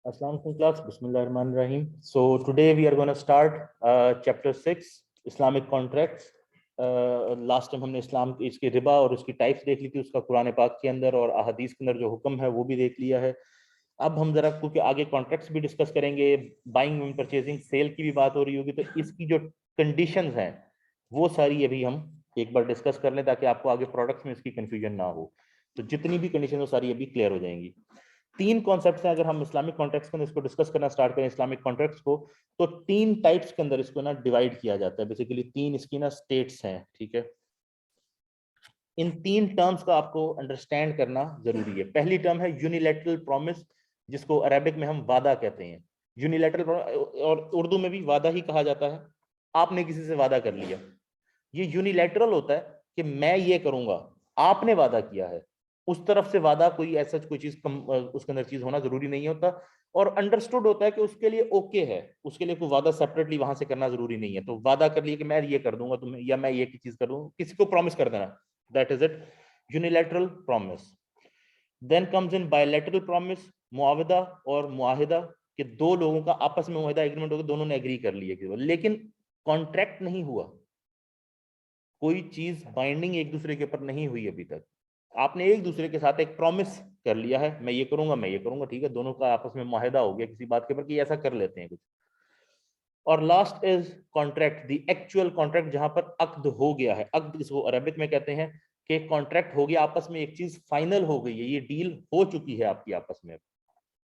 Assalamu alaikum class. Bismillahirrahmanirrahim. So today we are going to start chapter 6 Islamic contracts. Last time हमने इस्लाम इसके रिबा और उसकी types देख ली थी, उसका कुरान पाक के अंदर और अहदीस के अंदर जो हुक्म है वो भी देख लिया है। अब हम जरा क्योंकि आगे कॉन्ट्रैक्ट्स भी डिस्कस करेंगे, बाइंग एंड परचेजिंग सेल की भी बात हो रही होगी, तो इसकी जो कंडीशंस हैं वो सारी अभी हम एक बार डिस्कस कर लें ताकि आपको आगे प्रोडक्ट्स में इसकी कंफ्यूजन ना हो। तो जितनी भी कंडीशन हो सारी अभी क्लियर हो जाएंगी। तीन कॉन्सेप्ट्स हैं, अगर हम इस्लामिक कॉन्ट्रैक्ट्स के अंदर इसको डिस्कस करना स्टार्ट करें इस्लामिक कॉन्ट्रैक्ट्स को, तो तीन टाइप्स के अंदर इसको ना डिवाइड किया जाता है। बेसिकली तीन इसकी ना स्टेट्स हैं, ठीक है। इन तीन टर्म्स का आपको अंडरस्टैंड करना जरूरी है। पहली टर्म है यूनिलैटरल प्रॉमिस, जिसको अरेबिक में हम वादा कहते हैं। यूनिलैटरल और उर्दू में भी वादा ही कहा जाता है। आपने किसी से वादा कर लिया, ये यूनिलैटरल होता है कि मैं ये करूंगा, आपने वादा किया है, उस तरफ से वादा कोई ऐसा कोई चीज उसके अंदर चीज होना जरूरी नहीं होता। और अंडरस्टूड होता है कि उसके लिए ओके है, उसके लिए कोई वादा सेपरेटली वहां से करना जरूरी नहीं है। तो वादा कर लिया कि मैं ये कर दूंगा तुम्हें, या मैं ये की चीज कर दूंगा, किसी को प्रॉमिस कर देना, that is it, unilateral promise. Then comes in bilateral promise, मुआवदा और मुआहिदा, कि दो लोगों का आपस में मुआहिदा एग्रीमेंट होगा, दोनों ने एग्री कर लिया, लेकिन कॉन्ट्रैक्ट नहीं हुआ, कोई चीज बाइंडिंग एक दूसरे के ऊपर नहीं हुई अभी तक। आपने एक दूसरे के साथ एक प्रॉमिस कर लिया है, मैं ये करूंगा मैं ये करूंगा, ठीक है, दोनों का आपस में मुआहिदा हो गया किसी बात के ऊपर कि ऐसा कर लेते हैं कुछ। और last is contract, the actual contract, जहां पर अक्द हो गया है। अक्द इसको अरबिक में कहते हैं कि कॉन्ट्रैक्ट हो गया, आपस में एक चीज फाइनल हो गई है, ये डील हो चुकी है आपकी आपस में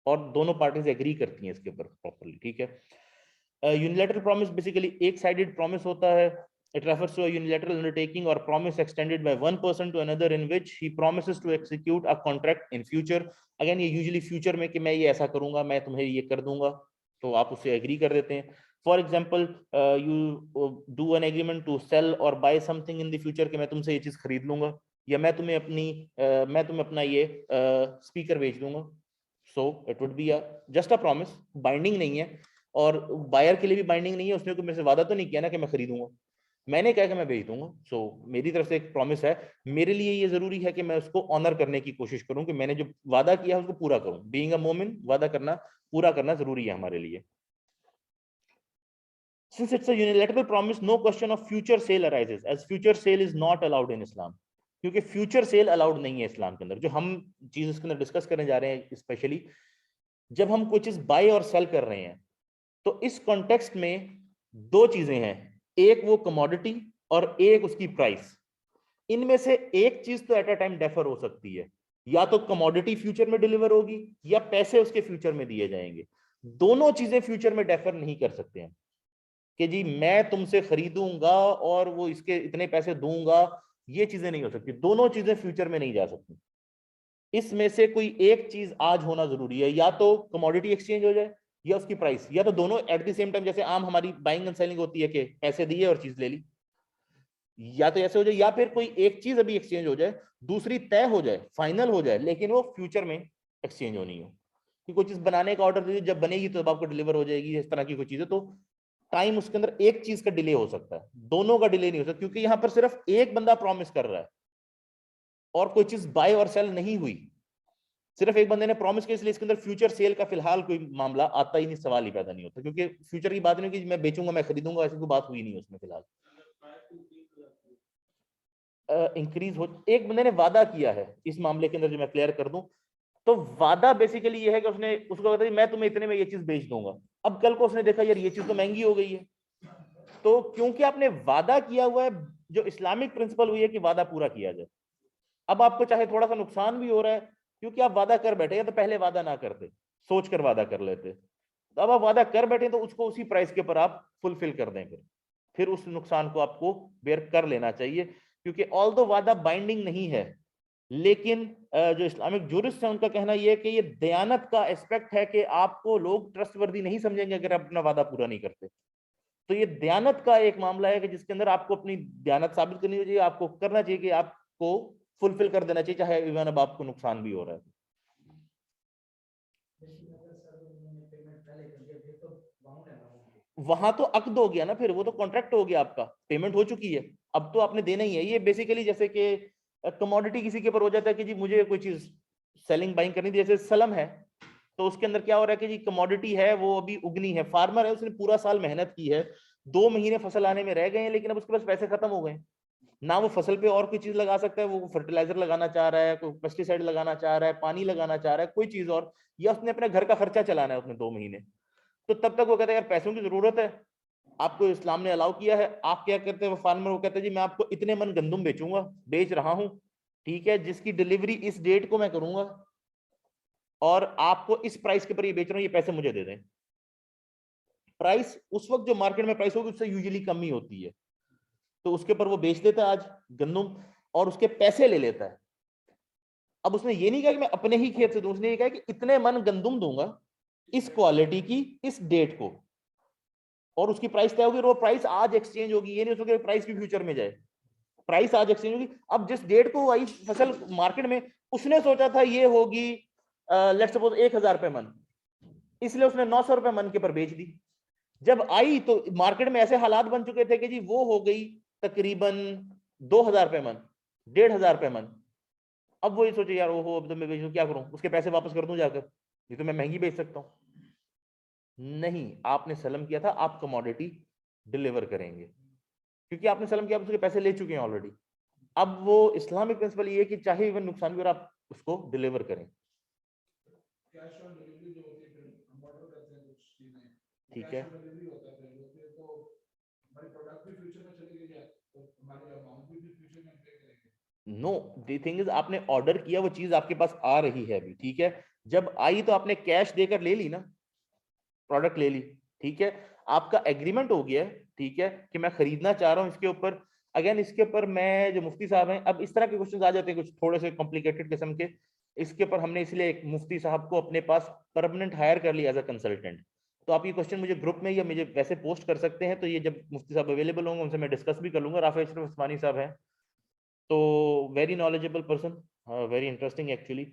और दोनों पार्टीज एग्री करती हैं इसके ऊपर प्रॉपर्ली, ठीक है। यूनिलैटरल प्रॉमिस बेसिकली एक साइडेड प्रॉमिस होता है। It refers to a unilateral undertaking or promise extended by one person to another in which he promises to execute a contract in future. Again, ये usually future में कि मैं ये ऐसा करूंगा, मैं तुम्हें ये कर दूंगा, तो आप उससे एग्री कर देते हैं। For example, you do an agreement to sell और buy something in the future, कि मैं तुमसे ये चीज खरीद लूंगा, या मैं तुम्हें अपना ये स्पीकर बेच दूंगा। So it would be just a promise, binding नहीं है, और बायर के लिए भी बाइंडिंग नहीं है। उसने कोई मेरे से वादा तो नहीं किया ना कि मैं खरीदूंगा, मैंने कहा कि मैं भेज दूंगा। सो मेरी तरफ से एक प्रॉमिस है। मेरे लिए ये जरूरी है कि मैं उसको ऑनर करने की कोशिश करूं, कि मैंने जो वादा किया है उसको पूरा करूं। बीइंग अ मोमिन, वादा करना पूरा करना जरूरी है हमारे लिए। Since it's a unilateral promise, no question of future sale arises, as future sale is not allowed in Islam. क्योंकि फ्यूचर सेल अलाउड नहीं है इस्लाम के अंदर। जो हम चीज इसके अंदर डिस्कस करने जा रहे हैं, स्पेशली जब हम कोई चीज बाय और सेल कर रहे हैं, तो इस कॉन्टेक्स्ट में दो चीजें हैं, एक वो कमोडिटी और एक उसकी प्राइस। इनमें से एक चीज तो एट अ टाइम डेफर हो सकती है, या तो कमोडिटी फ्यूचर में डिलीवर होगी या पैसे उसके फ्यूचर में दिए जाएंगे। दोनों चीजें फ्यूचर में डेफर नहीं कर सकते हैं कि जी मैं तुमसे खरीदूंगा और वो इसके इतने पैसे दूंगा, ये चीजें नहीं हो सकती। दोनों चीजें फ्यूचर में नहीं जा सकती। इसमें से कोई एक चीज आज होना जरूरी है, या तो कमोडिटी एक्सचेंज हो जाए या उसकी प्राइस, या तो दोनों एट द सेम टाइम। जैसे आम हमारी बाइंग एंड सेलिंग होती है कि पैसे दिए और चीज ले ली, या तो ऐसे हो जाए, या फिर कोई एक चीज अभी एक्सचेंज हो जाए, दूसरी तय हो जाए, फाइनल हो जाए, लेकिन वो फ्यूचर में एक्सचेंज होनी हो। कि कोई चीज बनाने का ऑर्डर दीजिए, जब बनेगी तो आपको डिलीवर हो जाएगी, इस तरह की कोई चीज है, तो टाइम उसके अंदर एक चीज का डिले हो सकता है, दोनों का डिले नहीं हो सकता, क्योंकि यहां पर सिर्फ एक बंदा प्रॉमिस कर रहा है और कोई चीज बाय और सेल नहीं हुई। सिर्फ एक बंदे ने प्रॉमिस किया, इसलिए इसके अंदर फ्यूचर सेल का फिलहाल कोई मामला आता ही नहीं, सवाल ही पैदा नहीं होता, क्योंकि फ्यूचर की बात नहीं कि मैं बेचूंगा मैं खरीदूंगा, ऐसी कोई बात हुई नहीं उसमें फिलहाल। इंक्रीज हो, एक बंदे ने वादा किया है इस मामले के अंदर, जो मैं क्लियर कर दूं, तो वादा बेसिकली ये है कि उसने उसको कहता है मैं तुम्हें इतने में ये चीज बेच दूंगा। अब कल को उसने देखा यार ये चीज तो महंगी हो गई है, तो क्योंकि आपने वादा किया हुआ है, जो इस्लामिक प्रिंसिपल हुई है कि वादा पूरा किया जाए। अब आपको चाहे थोड़ा सा नुकसान भी हो रहा है क्योंकि आप वादा कर बैठे, या तो पहले वादा ना करते, सोच कर वादा कर लेते, तो अब आप वादा कर बैठे तो उसको उसी प्राइस के ऊपर आप फुलफिल कर दें, फिर उस नुकसान को आपको बेयर कर लेना चाहिए। क्योंकि ऑल दो वादा बाइंडिंग नहीं है, लेकिन जो इस्लामिक जुरिस्ट है उनका कहना यह है कि ये दयानत का एस्पेक्ट है, कि आपको लोग ट्रस्टवर्दी नहीं समझेंगे अगर आप अपना वादा पूरा नहीं करते। तो ये दयानत का एक मामला है कि जिसके अंदर आपको अपनी दयानत साबित करनी चाहिए, आपको करना चाहिए कि आपको फुलफिल कर देना चाहिए, चाहे इवन अब आपको नुकसान भी हो रहा है। वहां तो अक्द हो गया ना, फिर वो तो कॉन्ट्रैक्ट हो गया, आपका पेमेंट हो चुकी है, अब तो आपने देना ही है। ये बेसिकली जैसे कि कमोडिटी किसी के ऊपर हो जाता है कि जी मुझे कोई चीज सेलिंग बाइंग करनी थी, जैसे सलम है, तो उसके अंदर क्या हो रहा है कि जी कमोडिटी है वो अभी उगनी है, फार्मर है उसने पूरा साल मेहनत की है, 2 महीने फसल आने में रह गए हैं, लेकिन अब उसके पास पैसे खत्म हो गए, ना वो फसल पे और कोई चीज लगा सकता है, वो फर्टिलाइजर लगाना चाह रहा है, कोई पेस्टिसाइड लगाना चाह रहा है, पानी लगाना चाह रहा है, कोई चीज और, या उसने अपने घर का खर्चा चलाना है उसने 2 महीने। तो तब तक वो कहता है यार पैसों की जरूरत है, आपको इस्लाम ने अलाउ किया है, आप क्या करते हैं वो फार्मर, वो कहते हैं जी मैं आपको इतने मन गंदुम बेचूंगा, बेच रहा हूं, ठीक है, जिसकी डिलीवरी इस डेट को मैं करूंगा और आपको इस प्राइस के पर ये बेच रहा हूं, ये पैसे मुझे दे दें। प्राइस उस वक्त जो मार्केट में प्राइस होगी उससे यूजुअली कम ही होती है, तो उसके ऊपर वो बेच देता है आज गंदुम और उसके पैसे ले लेता है। अब उसने ये नहीं कहा कि मैं अपने ही खेत से दूं, उसने ये कहा कि इतने मन गंदुम दूंगा इस क्वालिटी की इस डेट को, और उसकी प्राइस तय होगी और वो प्राइस आज एक्सचेंज होगी, ये नहीं हो सकता प्राइस भी फ्यूचर में जाए, प्राइस आज एक्सचेंज होगी। अब जिस डेट को आई फसल मार्केट में, उसने सोचा था ये होगी लेट्स सपोज 1,000 रुपए मन, इसलिए उसने 900 रुपए मन के पर बेच दी। जब आई तो मार्केट में ऐसे हालात बन चुके थे कि जी वो हो गई तकरीबन 2,000 रुपए मन, 1,500 रुपए मन। अब वो ये सोचे यार ओहो अब तो मैं बेचूं, क्या करूं, उसके पैसे वापस कर दूं जाकर, ये तो मैं महंगी बेच सकता हूं। नहीं, आपने सलम किया था, आप कमोडिटी डिलीवर करेंगे, क्योंकि आपने सलम किया, आप उसके पैसे ले चुके हैं ऑलरेडी। अब वो इस्लामिक प्रिंसिपल ये है कि चाहे इवन नुकसान भी और आप उसको डिलीवर करें। ठीक है, नो द थिंग इज आपने ऑर्डर किया, वो चीज आपके पास आ रही है अभी, ठीक है, जब आई तो आपने कैश देकर ले ली ना, प्रोडक्ट ले ली, ठीक है, आपका एग्रीमेंट हो गया, ठीक है, कि मैं खरीदना चाह रहा हूं इसके ऊपर। अगेन इसके ऊपर मैं जो मुफ्ती साहब हैं, अब इस तरह के क्वेश्चन आ जाते हैं कुछ थोड़े से कॉम्प्लिकेटेड किस्म के, इसके ऊपर हमने इसलिए एक मुफ्ती साहब को अपने पास परमानेंट हायर कर लिया एज अ कंसल्टेंट। तो आप ये क्वेश्चन मुझे ग्रुप में या मुझे वैसे पोस्ट कर सकते हैं, तो ये जब मुफ्ती साहब अवेलेबल होंगे उनसे मैं डिस्कस भी कर लूंगा। राफे अशरफ उस्मानी साहब हैं, तो very knowledgeable person, very interesting actually,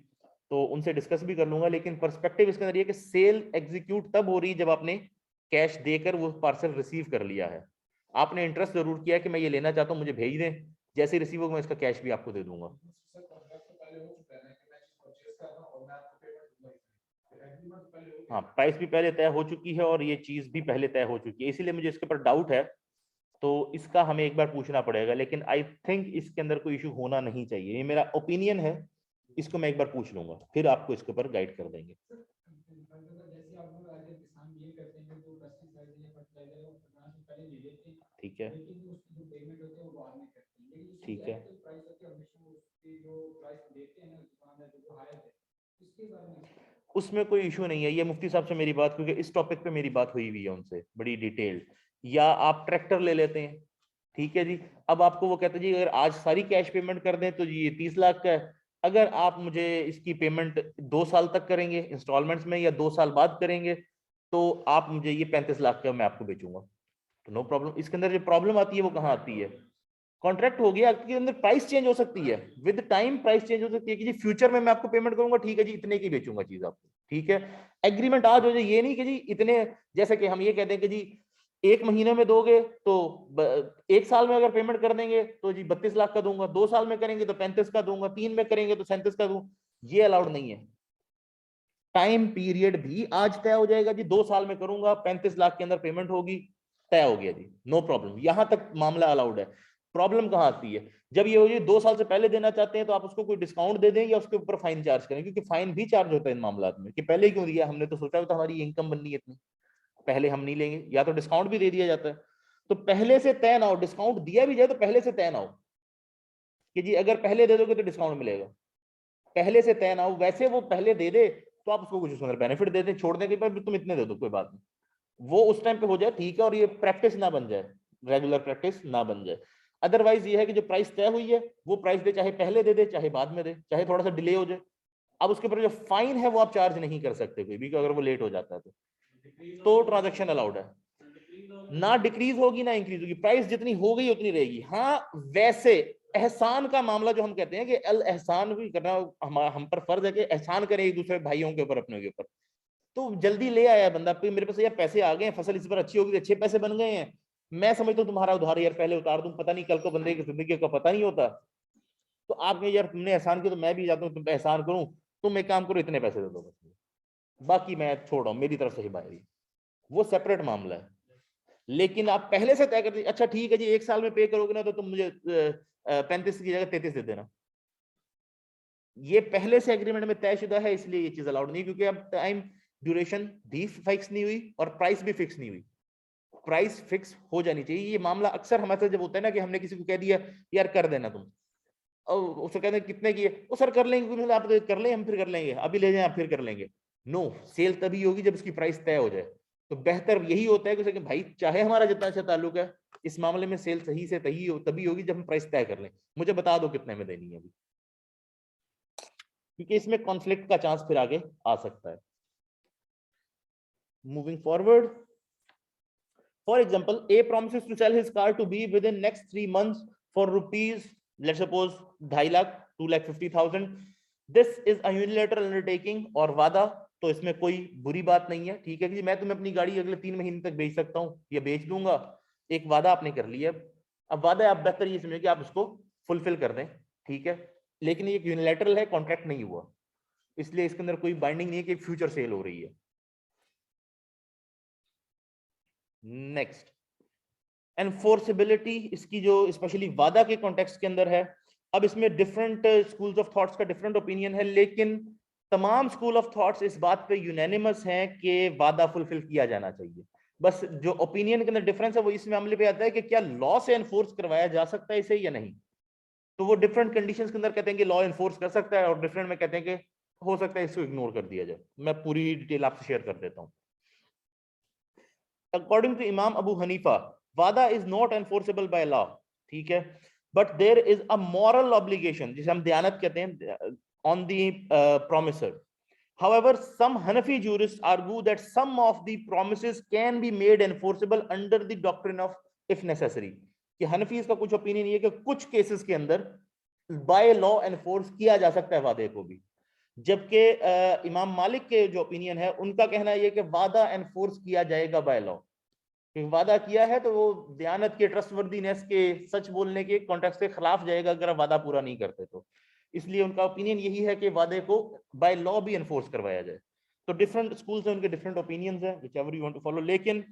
तो उनसे डिस्कस भी कर लूंगा। लेकिन पर्सपेक्टिव इसके अंदर ये कि सेल एग्जीक्यूट तब हो रही है जब आपने कैश देकर वो पार्सल रिसीव कर लिया है, आपने इंटरेस्ट जरूर किया कि मैं ये लेना चाहता हूँ, मुझे भेज दें, जैसे ही रिसीव होगा मैं इसका कैश भी आपको दे दूंगा। हाँ, प्राइस भी पहले तय हो चुकी है और ये चीज भी पहले तय हो चुकी है, इसीलिए मुझे इसके ऊपर डाउट है, तो इसका हमें एक बार पूछना पड़ेगा। लेकिन आई थिंक इसके अंदर कोई इशू होना नहीं चाहिए, ये मेरा ओपिनियन है, इसको मैं एक बार पूछ लूंगा, फिर आपको इसके ऊपर गाइड कर देंगे। ठीक है, ठीक है, उसमें कोई इशू नहीं है, ये मुफ्ती साहब से मेरी बात, क्योंकि इस टॉपिक पे मेरी बात हुई हुई है उनसे बड़ी डिटेल्ड। या आप ट्रैक्टर ले लेते हैं, ठीक है जी, अब आपको वो कहते हैं जी अगर आज सारी कैश पेमेंट कर दें तो जी ये 30 लाख का है, अगर आप मुझे इसकी पेमेंट 2 साल तक करेंगे इंस्टॉलमेंट्स में या 2 साल बाद करेंगे तो आप मुझे ये 35 लाख का मैं आपको बेचूंगा, तो नो प्रॉब्लम। इसके अंदर जो प्रॉब्लम आती है वो कहाँ आती है, कॉन्ट्रैक्ट हो गया, आपके अंदर प्राइस चेंज हो सकती है, विद टाइम प्राइस चेंज हो सकती है कि जी फ्यूचर में मैं आपको पेमेंट करूंगा, ठीक है जी इतने की बेचूंगा चीज आपको, ठीक है, एग्रीमेंट आज हो जाए, ये नहीं कि जी इतने, जैसे कि हम ये कहते हैं कि जी 1 महीने में दोगे तो 1 साल में अगर पेमेंट कर देंगे तो जी 32 लाख का दूंगा, 2 साल में करेंगे तो 35 का दूंगा, 3 में करेंगे तो 37 का दूं, ये अलाउड नहीं है। टाइम पीरियड भी आज तय हो जाएगा जी, 2 साल में करूंगा 35 लाख के अंदर पेमेंट होगी, तय हो गया जी, नो प्रॉब्लम, यहां तक मामला अलाउड है। प्रॉब्लम कहां आती है, जब ये हो जाए 2 साल से पहले देना चाहते हैं तो आप उसको कोई डिस्काउंट दे दें या उसके ऊपर फाइन चार्ज करें, क्योंकि फाइन भी चार्ज होता है इन मामला में कि पहले क्यों दिया, हमने तो सोचा था हमारी इनकम बननी है इतनी, पहले हम नहीं लेंगे, या तो डिस्काउंट भी दे दिया जाता है। तो पहले से तय ना हो, डिस्काउंट दिया भी जाए तो पहले से तय ना हो कि जी अगर पहले दे दोगे तो डिस्काउंट मिलेगा, पहले से तय ना हो, वैसे वो पहले दे दे तो आप उसको कुछ उसके अंदर बेनिफिट दे दें, छोड़ दें कि भाई तुम इतने दे दो कोई बात नहीं, वो उस टाइम पे हो जाए ठीक है, और ये प्रैक्टिस ना बन जाए, रेगुलर प्रैक्टिस ना बन जाए। अदरवाइज ये है कि जो प्राइस तय हुई है वो प्राइस दे, चाहे पहले दे दे चाहे बाद में दे, चाहे थोड़ा सा डिले हो जाए। अब उसके ऊपर जो फाइन है वो आप चार्ज नहीं कर सकते कोई भी, अगर वो लेट हो जाता है तो ट्रांजेक्शन अलाउड है, ना डिक्रीज होगी ना इंक्रीज होगी, प्राइस जितनी हो गई उतनी रहेगी। हाँ वैसे एहसान का मामला जो हम कहते हैं कि अल एहसान भी करना हम पर फर्ज है कि एहसान करें एक दूसरे भाइयों के ऊपर अपने के ऊपर, तो जल्दी ले आया बंदा मेरे पास यार पैसे आ गए हैं, फसल इस बार अच्छी होगी, अच्छे पैसे बन गए हैं, मैं समझता हूँ तुम्हारा उधार यार पहले उतार दूं, पता नहीं कल को बंदे की जिंदगी का पता नहीं होता, तो आप यार तुमने एहसान किया तो मैं भी जाता हूँ तुम पे एहसान करूं, तुम एक काम करो इतने पैसे दे दो बस, बाकी मैं छोड़ रहा हूं, मेरी तरफ से हिबा है, वो सेपरेट मामला है। लेकिन आप पहले से तय कर दीजिए, अच्छा ठीक है जी 1 साल में पे करोगे ना तो तुम मुझे 35 की जगह 33 दे देना, ये पहले से एग्रीमेंट में तयशुदा है, इसलिए ये चीज अलाउड नहीं, क्योंकि अब टाइम ड्यूरेशन भी फिक्स नहीं हुई और प्राइस भी फिक्स नहीं हुई। प्राइस फिक्स हो जानी चाहिए। ये मामला अक्सर हमारे साथ जब होता है ना कि हमने किसी को कह दिया यार कर देना तुम, और उससे कहते हैं कितने की है, वो सर कर लेंगे, आप कर लें हम फिर कर लेंगे, अभी ले जाएं आप फिर कर लेंगे। नो, सेल तभी होगी जब इसकी प्राइस तय हो जाए। तो बेहतर यही होता है कि भाई चाहे हमारा जितना अच्छा ताल्लुक है, इस मामले में सेल सही से तभी होगी जब हम प्राइस तय कर लें, मुझे बता दो कितने में देनी है अभी, क्योंकि इसमें कॉन्फ्लिक्ट का चांस फिर आगे आ सकता है। Moving forward, for example, A promises to sell his car to B within next 3 months for rupees, let's suppose 2.5 lakh, 2,50,000. This is a unilateral undertaking और वादा, तो इसमें कोई बुरी बात नहीं है, ठीक है कि मैं तुम्हें अपनी गाड़ी अगले 3 महीने तक बेच सकता हूँ या बेच दूंगा, एक वादा आपने कर लिया। अब वादा आप बेहतर ये समझे कि आप उसको फुलफिल कर दें, ठीक है, लेकिन ये यूनिलैटरल है, कॉन्ट्रैक्ट नहीं हुआ, इसलिए इसके अंदर कोई बाइंडिंग नहीं है कि फ्यूचर सेल हो रही है। नेक्स्ट, एनफोर्सेबिलिटी, इसकी जो स्पेशली वादा के कॉन्टेक्स्ट के अंदर है। अब इसमें डिफरेंट स्कूल्स ऑफ थॉट्स का डिफरेंट ओपिनियन है, लेकिन तमाम स्कूल ऑफ थॉट्स इस बात पे यूनानिमस हैं कि वादा फुलफिल किया जाना चाहिए। बस जो ओपिनियन के अंदर डिफरेंस है वो इस मामले पे आता है कि क्या लॉ से एनफोर्स करवाया जा सकता है इसे या नहीं। तो वो डिफरेंट कंडीशंस के अंदर कहते हैं कि लॉ एनफोर्स कर सकता है, और डिफरेंट में कहते हैं कि हो सकता है इसको इग्नोर कर दिया जाए। मैं पूरी डिटेल आपसे शेयर कर देता हूँ। According to Imam Abu Hanifa, वादा is not enforceable by law, ठीक है, but there is a moral obligation, जिसे हम दयानत कहते हैं, on the promisor. However, some Hanafi jurists argue that some of the promises can be made enforceable under the doctrine of if necessary. कि हनफीज का कुछ ओपिनियन ये कि कुछ केसेस के अंदर बाय लॉ एनफोर्स किया जा सकता है वादे को भी, जबकि इमाम मालिक के जो ओपिनियन है उनका कहना है कि वादा एनफोर्स किया जाएगा बाय लॉ। वादा किया है तो वो दयानत के, ट्रस्टवर्दीनेस के, सच बोलने के कॉन्टेक्स्ट के खिलाफ जाएगा अगर वादा पूरा नहीं करते तो, इसलिए उनका ओपिनियन यही है कि वादे को बाय लॉ भी एनफोर्स करवाया जाए। तो डिफरेंट स्कूल्स हैं, उनके डिफरेंट ओपिनियंस हैं, whichever you want to follow, लेकिन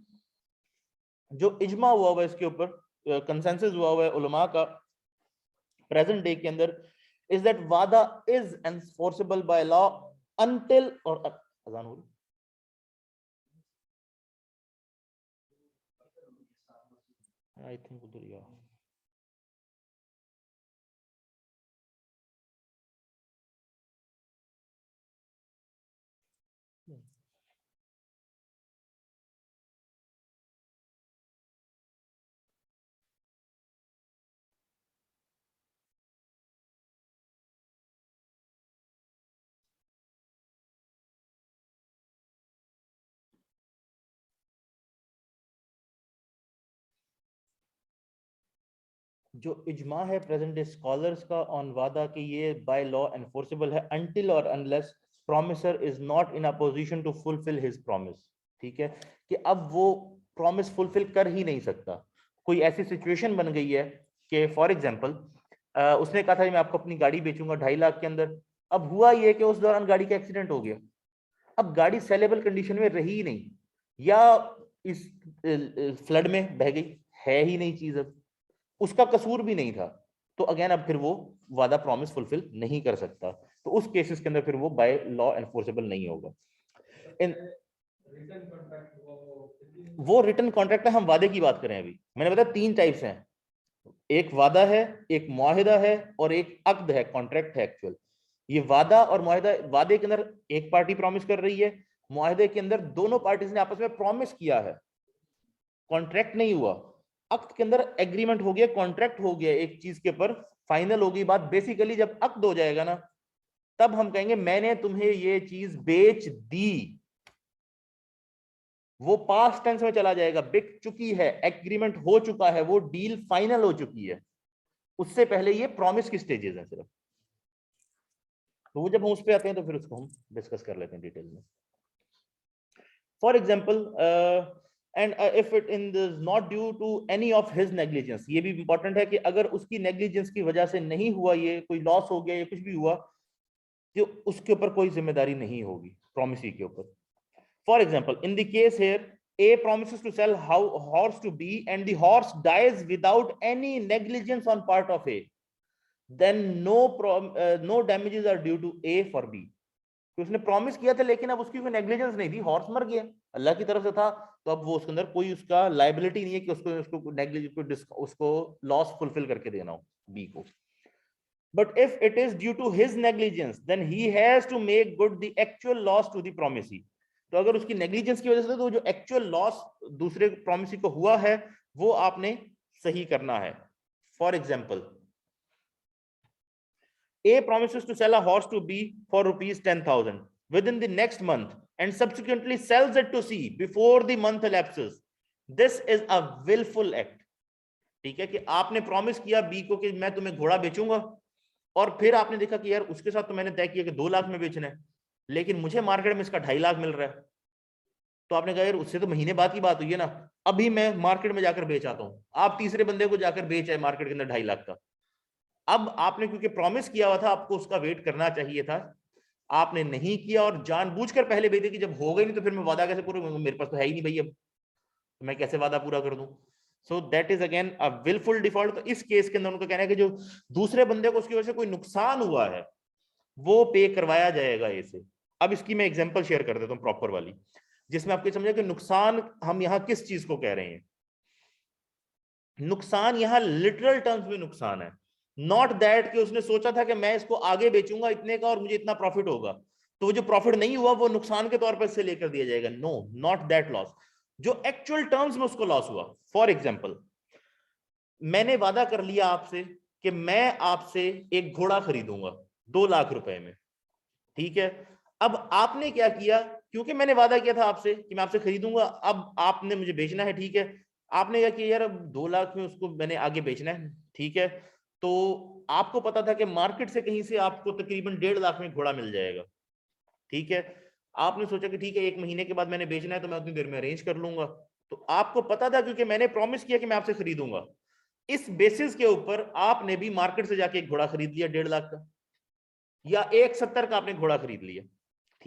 जो इजमा हुआ है इसके ऊपर, कंसेंसस हुआ है उलमा का प्रेजेंट डे के अंदर, इज दैट वादा is enforceable by law until, और अजान हो रही, आई थिंक उधर ही जो इजमा है प्रेजेंट डे स्कॉलर्स का ऑन वादा कि ये बाय लॉ एनफोर्सेबल है अनटिल और unless promisor is not in a position to fulfil his promise, ठीक है, कि अब वो प्रॉमिस फुलफिल कर ही नहीं सकता। कोई ऐसी सिचुएशन बन गई है कि फॉर एग्जांपल उसने कहा था मैं आपको अपनी गाड़ी बेचूंगा 2.5 लाख के अंदर, अब हुआ ये कि उस दौरान गाड़ी का एक्सीडेंट हो गया, अब गाड़ी सेलेबल कंडीशन में रही ही नहीं, या इस फ्लड में बह गई, है ही नहीं चीज, अब उसका कसूर भी नहीं था, तो अगेन अब फिर वो वादा प्रॉमिस फुलफिल नहीं कर सकता, तो उस केसेस के अंदर फिर वो बाय लॉ एनफोर्सेबल नहीं होगा। इन वो रिटन कॉन्ट्रैक्ट है, हम वादे की बात करें अभी, मैंने बताया 3 टाइप्स हैं, एक वादा है, एक मुआहिदा है, और एक अक्द है, कॉन्ट्रैक्ट है एक्चुअल। ये वादा और मुआहिदा, वादे के अंदर एक पार्टी प्रॉमिस कर रही है, मुआहिदे के अंदर दोनों पार्टीज ने आपस में प्रॉमिस किया है, कॉन्ट्रैक्ट नहीं हुआ। अक्द के अंदर एग्रीमेंट हो गया, कॉन्ट्रैक्ट हो गया, एक चीज के ऊपर फाइनल हो गई बात। बेसिकली जब अक्द हो जाएगा ना, तब हम कहेंगे मैंने तुम्हें ये चीज बेच दी, वो पास्ट टेंस में चला जाएगा, बिक चुकी है, एग्रीमेंट हो चुका है, वो डील फाइनल हो चुकी है। उससे पहले ये प्रॉमिस की स्टेजेस हैं सिर्फ, तो वो जब हम उस पर आते हैं तो फिर उसको हम डिस्कस कर लेते हैं डिटेल में। For example, and if it in not due to any of his negligence, ये भी इंपॉर्टेंट है कि अगर उसकी नेग्लिजेंस की वजह से नहीं हुआ, ये कोई लॉस हो गया या कुछ भी हुआ, तो उसके ऊपर कोई जिम्मेदारी नहीं होगी। प्रोमिसी के ऊपर। For example in the case here A promises to sell horse to B and the horse dies without any negligence on part of A, then no damages are due to A for B. तो उसने promise किया था लेकिन अब उसकी कोई negligence नहीं थी, हॉर्स मर गया, अल्लाह की तरफ से था, तो अब वो उसके अंदर कोई उसका लायबिलिटी नहीं है कि उसको नेग्लिजेंस उसको लॉस फुलफिल करके देना हो बी को। But if it is due to his negligence then he has to make good the actual loss to the promisee. तो अगर उसकी नेग्लिजेंस की वजह से तो जो एक्चुअल लॉस दूसरे प्रोमिसी को हुआ है वो आपने सही करना है। For example A promises to sell a horse to B for rupees 10,000 within the next month and subsequently sells it to C before the month elapses. This is a willful act. ठीक है कि आपने promise किया B को कि मैं तुम्हें घोड़ा बेचूंगा, और फिर आपने देखा कि यार उसके साथ तो मैंने तय किया कि 2 लाख में बेचना है, लेकिन मुझे मार्केट में इसका 2.5 लाख मिल रहा है। तो आपने कहा यार उससे तो महीने बाद की बात हुई है ना, अभी मैं मार्केट में जाकर बेच आता हूं। आप तीसरे बंदे को जाकर बेच आए मार्केट के अंदर 2.5 लाख का। अब आपने क्योंकि प्रॉमिस किया हुआ था, आपको उसका वेट करना चाहिए था, आपने नहीं किया और जानबूझकर पहले बेचे कि जब हो गई नहीं तो फिर मैं वादा कैसे पूरा, मेरे पास तो है ही नहीं भाई, अब तो मैं कैसे वादा पूरा कर दूं। So that is again a wilful default. तो इस केस के अंदर उनका कहना है कि जो दूसरे बंदे को उसकी वजह से कोई नुकसान हुआ है वो पे करवाया जाएगा इसे। अब इसकी मैं एग्जांपल शेयर कर देता हूं प्रॉपर वाली, जिसमें आपको समझे कि नुकसान हम यहां किस चीज को कह रहे हैं। नुकसान यहां लिटरल टर्म्स में नुकसान है, नॉट दैट कि उसने सोचा था कि मैं इसको आगे बेचूंगा इतने का और मुझे इतना प्रॉफिट होगा, तो वो जो प्रॉफिट नहीं हुआ वो नुकसान के तौर पर इससे लेकर दिया जाएगा। नो, नॉट दैट लॉस, जो एक्चुअल टर्म्स में उसको लॉस हुआ। फॉर एग्जाम्पल मैंने वादा कर लिया आपसे कि मैं आपसे एक घोड़ा खरीदूंगा 2 लाख रुपए में, ठीक है। अब आपने क्या किया, क्योंकि मैंने वादा किया था आपसे कि मैं आपसे खरीदूंगा, अब आपने मुझे बेचना है, ठीक है। आपने क्या किया यार, अब 2 लाख में उसको मैंने आगे बेचना है, ठीक है। तो आपको पता था कि मार्केट से कहीं से आपको तकरीबन 1.5 लाख में घोड़ा मिल जाएगा, ठीक है। आपने सोचा कि ठीक है 1 महीने के बाद मैंने बेचना है तो मैं उतनी देर में अरेंज कर लूंगा। तो आपको पता था क्योंकि मैंने प्रॉमिस किया कि मैं आपसे खरीदूंगा, इस बेसिस के ऊपर आपने भी मार्केट से जाके एक घोड़ा खरीद लिया 1.5 लाख का, या 1.70 का आपने घोड़ा खरीद लिया,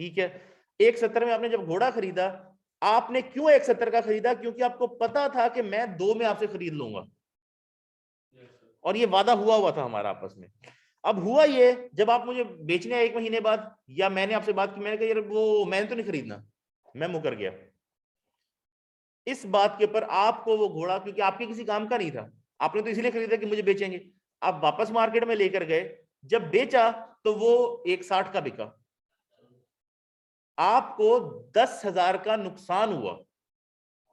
ठीक है। 1.70 में आपने जब घोड़ा खरीदा, आपने क्यों 1.70 का खरीदा, क्योंकि आपको पता था कि मैं 2 में आपसे खरीद लूंगा, और ये वादा हुआ था हमारा आपस में। अब हुआ ये, जब आप मुझे बेचने आए 1 महीने बाद, या मैंने आपसे बात की, मैंने कहा यार वो मैंने तो नहीं खरीदना, मैं मुकर गया, इस बात के ऊपर आपको वो घोड़ा, क्योंकि आपके किसी काम का नहीं था, आपने तो इसलिए खरीदा कि मुझे बेचेंगे, आप वापस मार्केट में लेकर गए, जब बेचा तो वो 1.60 का बिका, आपको 10,000 का नुकसान हुआ,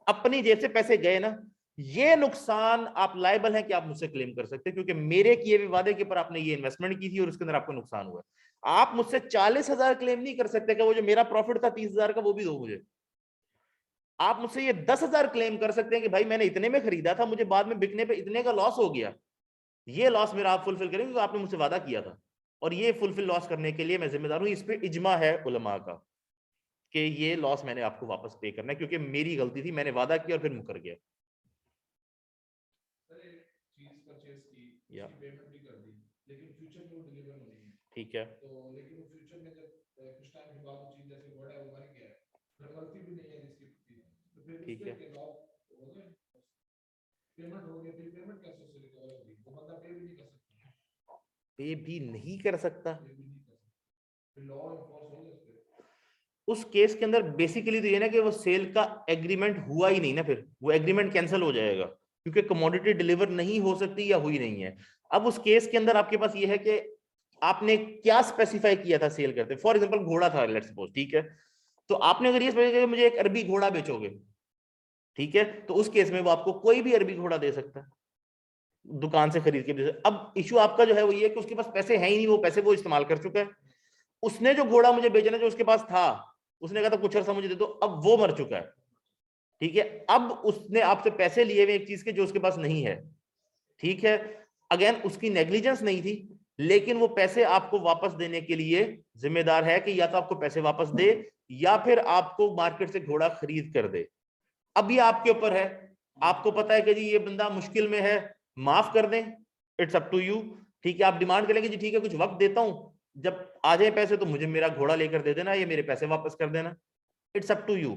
अपनी जेब से पैसे गए ना। ये नुकसान आप लायबल हैं कि आप मुझसे क्लेम कर सकते हैं, क्योंकि मेरे किए हुए वादे के ऊपर आपने ये इन्वेस्टमेंट की थी और उसके अंदर आपको नुकसान हुआ। आप मुझसे 40,000 क्लेम नहीं कर सकते कि वो जो मेरा प्रॉफिट था 30,000 का वो भी दो मुझे। आप मुझसे ये 10,000 क्लेम कर सकते हैं कि भाई मैंने इतने में खरीदा था, मुझे बाद में बिकने पे इतने का लॉस हो गया, ये लॉस मेरा आप फुलफिल करेंगे क्योंकि आपने मुझसे वादा किया था, और ये फुलफिल लॉस करने के लिए मैं जिम्मेदार हूं। इस पे इजमा है उलमा का कि ये लॉस मैंने आपको वापस पे करना है, क्योंकि मेरी गलती थी, मैंने वादा किया और फिर मुकर गया। चीज परचेज की, या उसकी पेमेंट भी कर दी, लेकिन फ्यूचर में वो डिलीवर होनी है, ठीक है। तो लेकिन वो फ्यूचर में जब कुछ टाइम के बाद वो चीज जैसे घोड़ा है वो मर गया है, फिर गलती भी नहीं है जिसकी थी, तो फिर उस ठीक पे है, के लॉस हो गए, पेमेंट हो गई, फिर पेमेंट कैसे उससे रिकवर होगी, वो बंदा पे भी नहीं कर सकता, पे भी नहीं कर सकता, पे भी नहीं कर सकता, फिर लॉ एनफोर्स होगा उस पे। उस केस के अंदर बेसिकली तो ये ना कि वो सेल का एग्रीमेंट हुआ ही नहीं ना, फिर वो एग्रीमेंट कैंसिल हो जाएगा, क्योंकि कमोडिटी डिलीवर नहीं हो सकती या हुई नहीं है। अब उस केस के अंदर आपके पास ये है कि आपने क्या स्पेसिफाई किया था सेल करते। फॉर एग्जांपल घोड़ा था, लेट्स सपोज, ठीक है। तो आपने अगर ये स्पेसिफाई किया मुझे एक अरबी घोड़ा बेचोगे, ठीक है, तो उस केस में वो आपको कोई भी अरबी घोड़ा दे सकता है, दुकान से खरीद के। अब इशू आपका जो है वो ये कि उसके पास पैसे हैं ही नहीं, वो पैसे वो इस्तेमाल कर चुका है। उसने जो घोड़ा मुझे बेचना जो उसके पास था, उसने कहा था कुछ अर्सा मुझे दे दो, अब वो मर चुका है, ठीक है। अब उसने आपसे पैसे लिए हुए एक चीज के जो उसके पास नहीं है, ठीक है। अगेन उसकी नेग्लिजेंस नहीं थी, लेकिन वो पैसे आपको वापस देने के लिए जिम्मेदार है कि या तो आपको पैसे वापस दे या फिर आपको मार्केट से घोड़ा खरीद कर दे। अब ये आपके ऊपर है, आपको पता है कि जी ये बंदा मुश्किल में है, माफ कर दें, इट्स अप टू यू, ठीक है। आप डिमांड करेंगे जी ठीक है कुछ वक्त देता हूं, जब आ जाए पैसे तो मुझे मेरा घोड़ा लेकर दे देना, या मेरे पैसे वापस कर देना, इट्स अप टू यू।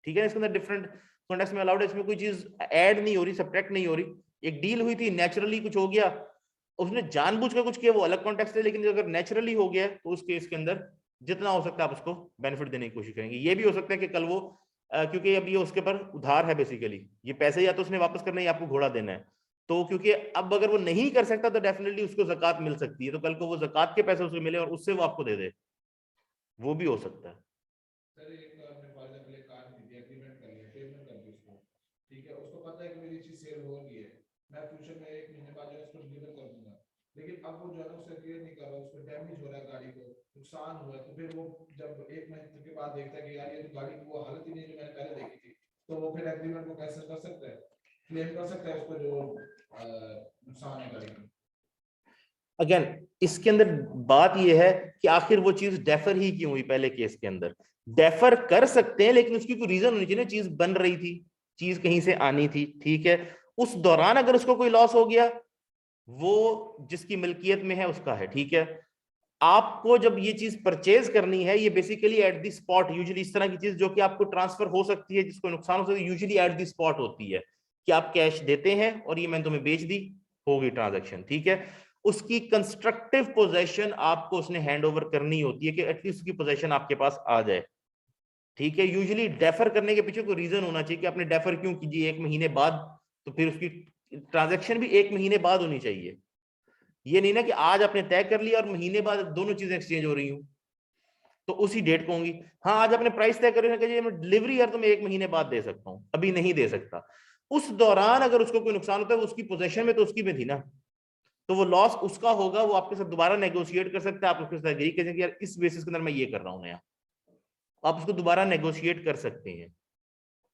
ठीक है, इसके अंदर डिफरेंट कॉन्टेक्स्ट में अलाउड है, इसमें कोई चीज ऐड नहीं हो रही, सब्ट्रैक्ट नहीं हो रही। एक डील हुई थी, नेचुरली कुछ हो गया, उसने जानबूझ कर कुछ किया, वो अलग कॉन्टेक्स्ट है, लेकिन अगर नेचुरली हो गया तो उस केस के अंदर जितना हो सकता है आप उसको बेनिफिट देने की कोशिश करेंगे। ये भी हो सकता है कि कल वो क्योंकि अब ये उसके पर उधार है बेसिकली, ये पैसे या तो उसने वापस करना है या आपको घोड़ा देना है, तो क्योंकि अब अगर वो नहीं कर सकता तो डेफिनेटली उसको ज़कात मिल सकती है, तो कल को वो ज़कात के पैसे उसको मिले और उससे वो आपको दे दे, वो भी हो सकता है। सर एक आपने फॉर एग्जांपल एक कार खरीदी, एग्रीमेंट कर लिया, पेमेंट कर दी उसको, ठीक है, उसको पता है कि मेरी चीज सेल हो गई है, मैं फ्यूचर में 1 महीने बाद जो है उसको डिलीवर कर दूंगा, लेकिन अब वो जो है ना उससे क्लियर नहीं कर रहा, उसको डैमेज हो रहा है, गाड़ी को नुकसान हुआ है, तो फिर वो जब 1 महीने के बाद देखता है कि यार ये तो गाड़ी की वो हालत ही नहीं जो मैंने पहले देखी थी, तो वो फिर एग्रीमेंट को कैंसिल कर सकता है, क्लेम कर सकता है उसको जो नुकसान है गाड़ी का। अगेन इसके अंदर बात यह है कि आखिर वो चीज डेफर ही क्यों हुई। पहले केस के अंदर डेफर कर सकते हैं, लेकिन उसकी कोई रीजन होनी चाहिए ना, चीज बन रही थी, चीज कहीं से आनी थी, ठीक है, उस दौरान अगर उसको कोई लॉस हो गया, वो जिसकी मिल्कियत में है उसका है, ठीक है। आपको जब ये चीज परचेज करनी है, ये basically at the spot, usually इस तरह की चीज जो कि आपको ट्रांसफर हो सकती है, जिसको नुकसान हो सकता है, यूजुअली एट द स्पॉट होती है कि आप कैश देते हैं और ये मैंने तुम्हें बेच दी, होगी ट्रांजैक्शन, ठीक है। उसकी कंस्ट्रक्टिव पोजेशन आपको उसने हैंड ओवर करनी होती है कि एटलीस्ट उसकी पोजेशन आपके पास आ जाए, ठीक है। यूजुअली डेफर करने के पीछे कोई रीजन होना चाहिए कि आपने डेफर क्यों कीजिए 1 महीने बाद, तो फिर उसकी ट्रांजैक्शन भी 1 महीने बाद होनी चाहिए। ये नहीं ना कि आज आपने तय कर लिया और महीने बाद दोनों चीजें एक्सचेंज हो रही हूं, तो उसी डेट को होंगी। हाँ, आज आपने प्राइस तय करी है, मैं डिलीवरी यार तुम्हें 1 महीने बाद दे सकता हूं, अभी नहीं दे सकता। उस दौरान अगर उसको कोई नुकसान होता है, उसकी पोजेशन में तो उसकी में थी ना, तो वो लॉस उसका होगा, वो आपके साथ दोबारा नेगोशिएट कर सकता है, आप उसके साथ एग्री करेंगे यार इस बेसिस के अंदर मैं ये कर रहा हूं नया, आप उसको दोबारा नेगोशिएट कर सकते हैं,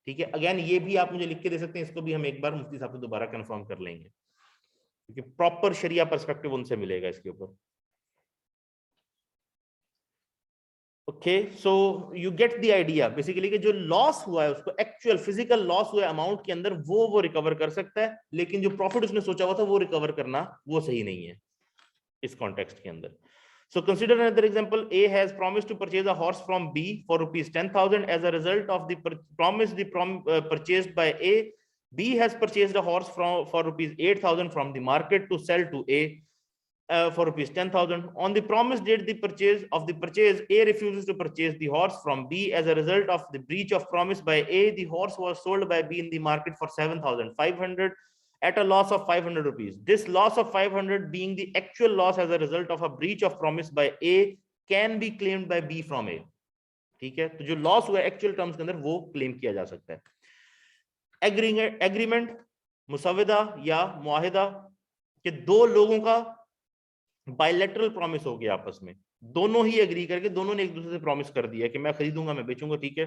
ठीक है। अगेन ये भी आप मुझे लिख के दे सकते हैं, इसको भी हम एक बार मुफ्ती साहब से दोबारा कंफर्म कर लेंगे, क्योंकि प्रॉपर शरिया पर्सपेक्टिव उनसे मिलेगा इसके ऊपर। Okay, so you get the idea basically कि जो लॉस हुआ है उसको, एक्चुअल फिजिकल लॉस हुआ है अमाउंट के अंदर, वो रिकवर कर सकता है, लेकिन जो प्रॉफिट उसने सोचा हुआ था वो रिकवर करना वो सही नहीं है इस कॉन्टेक्स्ट के अंदर। So consider another example. A has promised to purchase a horse from B for rupees 10,000. As a result of the promise purchased by A, B has purchased a horse for rupees 8,000 from the market to sell to A for rupees 10,000. On the promised date the purchase, A refuses to purchase the horse from B. As a result of the breach of promise by A, the horse was sold by B in the market for 7,500 at a loss of 500 rupees. This loss of 500 being the actual loss as a result of a breach of promise by A can be claimed by B from A. ठीक है, तो जो loss हुआ actual terms के अंदर वो claim किया जा सकता है। एग्रीमेंट, मुसविदा या मुआहिदा कि दो लोगों का बायलैटरल प्रॉमिस हो गया आपस में, दोनों ही एग्री करके, दोनों ने एक दूसरे से प्रॉमिस कर दिया कि मैं खरीदूंगा, मैं बेचूंगा, ठीक है।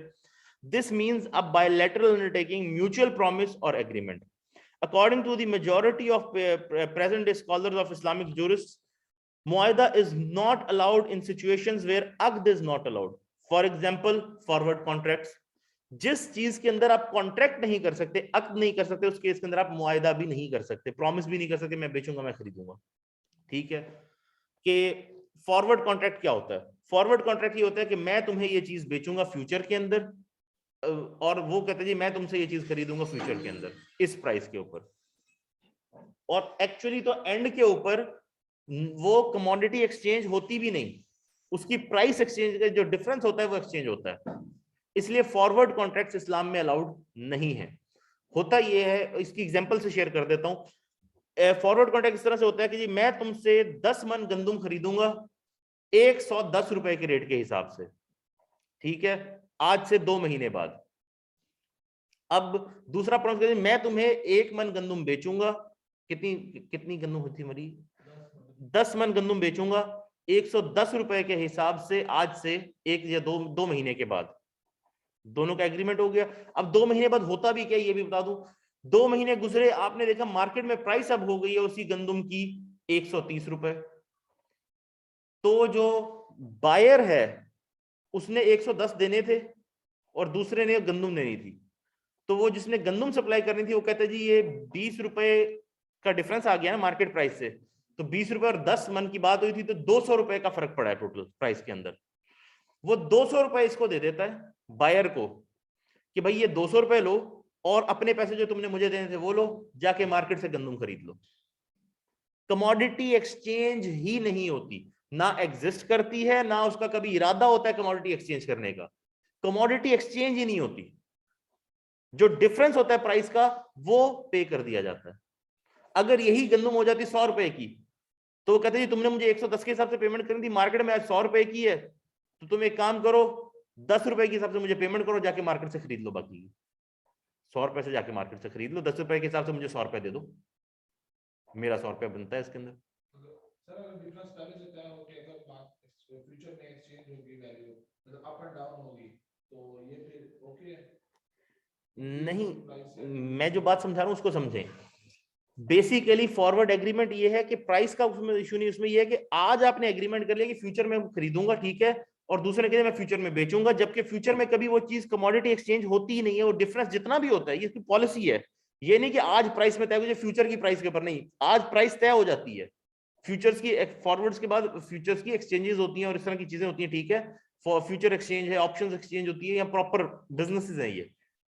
This means a bilateral undertaking, mutual promise और agreement. According to the majority of present day scholars of Islamic jurists, muayda is not allowed in situations where aqd is not allowed. For example, forward contracts. जिस चीज के अंदर आप contract नहीं कर सकते, अक्द नहीं कर सकते, उस केस के अंदर आप मुआयदा भी नहीं कर सकते, प्रॉमिस भी नहीं कर सकते मैं बेचूंगा, मैं खरीदूंगा, ठीक है। कि फॉरवर्ड कॉन्ट्रैक्ट क्या होता है? फॉरवर्ड कॉन्ट्रैक्ट ये होता है कि मैं तुम्हें ये चीज बेचूंगा फ्यूचर के अंदर, और वो कहते जी मैं तुमसे ये चीज खरीदूंगा फ्यूचर के अंदर इस प्राइस के ऊपर, और एक्चुअली तो एंड के ऊपर वो कमोडिटी एक्सचेंज होती भी नहीं, उसकी प्राइस एक्सचेंज का जो डिफरेंस होता है वो एक्सचेंज होता है। इसलिए फॉरवर्ड कॉन्ट्रैक्ट्स इस्लाम में अलाउड नहीं है। होता ये है, इसकी एग्जांपल से शेयर कर देता हूं। फॉरवर्ड कॉन्ट्रैक्ट इस तरह से होता है कि जी मैं तुमसे 10 मन गंदुम खरीदूंगा 110 रुपए के रेट के हिसाब से, ठीक है, आज से 2 महीने बाद। अब दूसरा प्रॉमिस, मैं तुम्हें 1 मन गंदुम बेचूंगा, कितनी कितनी गंदुम होती हमारी, 10 मन गंदुम बेचूंगा 110 रुपए के हिसाब से आज से 1 या 2 महीने के बाद। दोनों का एग्रीमेंट हो गया। अब 2 महीने बाद होता भी क्या ये भी बता दूं, 2 महीने गुजरे, आपने देखा मार्केट में प्राइस अब हो गई है उसी गंदुम की 130 रुपए, तो जो बायर है उसने 110 देने थे और दूसरे ने गंदुम देनी थी, तो वो जिसने गंदुम सप्लाई करनी थी वो कहता है जी ये 20 रुपए का डिफरेंस आ गया ना मार्केट प्राइस से, तो 20 रुपए और 10 मन की बात हुई थी, तो 200 रुपए का फर्क पड़ा है टोटल प्राइस के अंदर। वो 200 रुपए इसको दे देता है बायर को कि भाई ये 200 रुपए लो और अपने पैसे जो तुमने मुझे देने थे वो लो, जाके मार्केट से गंदम खरीद लो। कमोडिटी एक्सचेंज ही नहीं होती, ना एग्जिस्ट करती है, ना उसका कभी इरादा होता है कमोडिटी एक्सचेंज करने का। कमोडिटी एक्सचेंज ही नहीं होती। जो डिफरेंस होता है प्राइस का वो पे कर दिया जाता है। अगर यही गंदम हो जाती 100 रुपए की, तो वो कहते हैं तुमने मुझे 110 के हिसाब से पेमेंट करनी थी, मार्केट में आज 100 रुपए की है, तो तुम एक काम करो 10 रुपए के हिसाब से मुझे पेमेंट करो, जाके मार्केट से खरीद लो। बाकी 100 रुपए से जाके मार्केट से खरीद लो, 10 रुपए के हिसाब से मुझे 100 रुपए दे दो, मेरा 100 रुपया बनता है इसके अंदर। सर अगर डिफरेंस पहले से तय हो के अगर बात फ्यूचर में एक्सचेंज होगी, वैल्यू मतलब अप एंड डाउन होगी, तो ये फिर ओके है? नहीं, मैं जो बात समझा रहा हूं उसको समझें। बेसिकली फॉरवर्ड एग्रीमेंट ये है कि प्राइस का उसमें इशू नहीं, उसमें ये है कि आज आपने एग्रीमेंट कर लिया कि फ्यूचर में खरीदूंगा, ठीक है, और दूसरे के लिए मैं फ्यूचर में बेचूंगा, जबकि फ्यूचर में कभी वो चीज कमोडिटी एक्सचेंज होती ही नहीं है। वो डिफरेंस जितना भी होता है ये इसकी पॉलिसी है, ये नहीं कि आज प्राइस में तय हो जाए फ्यूचर की प्राइस के ऊपर, नहीं, आज प्राइस तय हो जाती है। फ्यूचर्स की फॉरवर्ड्स के बाद फ्यूचर्स की एक्सचेंजेस होती हैं और इस तरह की चीजें होती हैं, ठीक है। फॉर फ्यूचर एक्सचेंज है, ऑप्शंस एक्सचेंज होती है, या प्रॉपर बिजनेसेस है ये,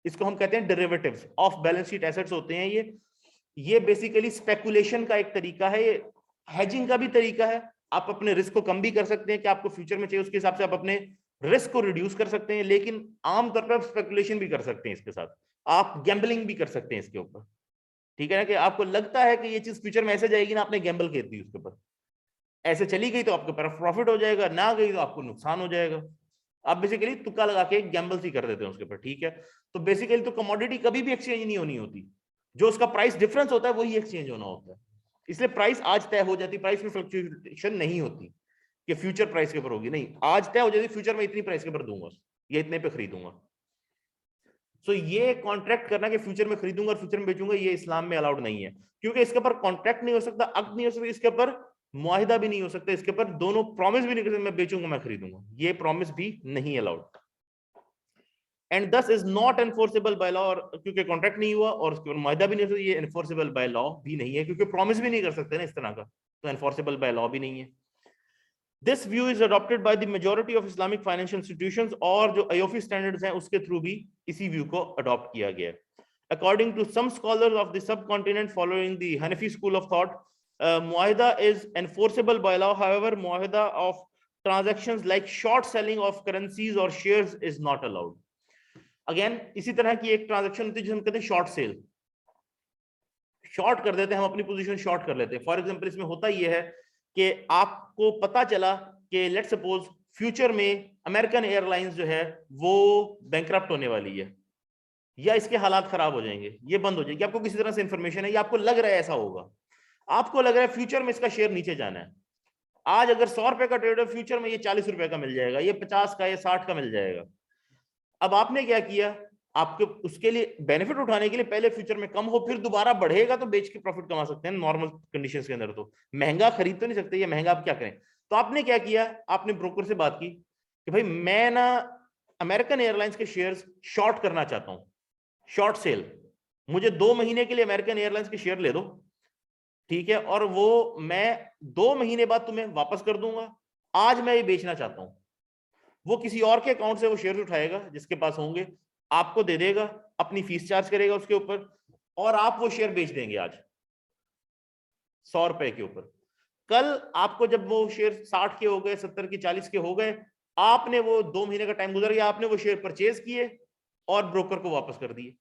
इसको हम कहते हैं derivatives, of balance sheet assets होते हैं ये बेसिकली स्पेकुलेशन का एक तरीका है, ये हेजिंग का भी तरीका है। आप अपने रिस्क को कम भी कर सकते हैं कि आपको फ्यूचर में चाहिए, उसके हिसाब से आप अपने रिस्क को रिड्यूस कर सकते हैं, लेकिन आमतौर पर आप स्पेकुलेशन भी कर सकते हैं इसके साथ, आप गैम्बलिंग भी कर सकते हैं इसके ऊपर, ठीक है ना, कि आपको लगता है कि ये चीज फ्यूचर में ऐसे जाएगी ना, आपने गैम्बल कर दी उसके ऊपर, ऐसे चली गई तो आपके पास प्रॉफिट हो जाएगा, ना गई तो आपको नुकसान हो जाएगा। आप बेसिकली तुक्का लगा के गैम्बल ही कर देते हैं उसके ऊपर, ठीक है। तो बेसिकली तो कमोडिटी कभी भी एक्सचेंज नहीं होनी होती, जो उसका प्राइस डिफरेंस होता है वही एक्सचेंज होना होता है। इसलिए प्राइस आज तय हो जाती, प्राइस में फ्लक्चुएशन नहीं होती कि फ्यूचर प्राइस के ऊपर होगी, नहीं, आज तय हो जाती फ्यूचर में इतनी प्राइस के ऊपर दूंगा या इतने पे खरीदूंगा। सो ये कॉन्ट्रैक्ट करना कि फ्यूचर में खरीदूंगा और फ्यूचर में बेचूंगा, ये इस्लाम में अलाउड नहीं है, क्योंकि इसके ऊपर कॉन्ट्रैक्ट नहीं हो सकता, अक्द नहीं हो सकता, इसके ऊपर मुआहिदा भी नहीं हो सकता, इसके ऊपर दोनों प्रॉमिस भी नहीं कर सकते, मैं बेचूंगा मैं खरीदूंगा, ये प्रॉमिस भी नहीं अलाउड। एंड दस is not enforceable by law, और क्योंकि कॉन्ट्रैक्ट नहीं हुआ और उसके ऊपर मुआहिदा भी नहीं हो, ये एनफोर्सेबल बाय लॉ भी नहीं है, क्योंकि प्रॉमिस भी नहीं कर सकते ना इस तरह का, तो एनफोर्सेबल बाय लॉ भी नहीं है। This view is adopted by the majority of Islamic financial institutions, और जो AOFI standards हैं उसके थ्रू भी इसी व्यू को अडॉप्ट किया गया है। According to some scholars of the subcontinent following the Hanafi school of thought, muahida is enforceable by law. However, muahida of transactions like short selling of currencies or shares is not allowed. Again, इसी तरह की एक transaction होती है जिसे हम कहते हैं शॉर्ट सेल, शॉर्ट कर देते हैं, हम अपनी पोजीशन शॉर्ट कर लेते हैं। फॉर एग्जांपल इसमें होता यह है कि आपको पता चला कि लेट्स सपोज फ्यूचर में अमेरिकन एयरलाइंस जो है वो बैंकरप्ट होने वाली है, या इसके हालात खराब हो जाएंगे, ये बंद हो जाएगी, आपको किसी तरह से इंफॉर्मेशन है या आपको लग रहा है ऐसा होगा, आपको लग रहा है फ्यूचर में इसका शेयर नीचे जाना है, आज अगर 100 रुपए का ट्रेड है, फ्यूचर में ये 40 रुपए का मिल जाएगा, ये 50 का, ये 60 का मिल जाएगा। अब आपने क्या किया, आपके उसके लिए बेनिफिट उठाने के लिए पहले फ्यूचर में कम हो, फिर दोबारा बढ़ेगा तो बेच के प्रॉफिट कमा सकते हैं नॉर्मल कंडीशंस के अंदर, तो महंगा खरीद तो नहीं सकते, ये महंगा आप क्या करें। तो आपने क्या किया, आपने ब्रोकर से बात की कि भाई मैं ना अमेरिकन एयरलाइंस के शेयर्स शॉर्ट करना चाहता हूं, शॉर्ट सेल, मुझे 2 महीने के लिए अमेरिकन एयरलाइंस के शेयर ले दो, ठीक है, और वो मैं 2 महीने बाद तुम्हें वापस कर दूंगा, आज मैं ये बेचना चाहता हूं। वो किसी और के अकाउंट से वो शेयर उठाएगा जिसके पास होंगे, आपको दे देगा, अपनी फीस चार्ज करेगा उसके ऊपर, और आप वो शेयर बेच देंगे आज 100 रुपए के ऊपर। कल आपको जब वो शेयर 60 के हो गए, 70 के, 40 के हो गए, आपने वो 2 महीने का टाइम गुजर गया, आपने वो शेयर परचेज किए और ब्रोकर को वापस कर दिए।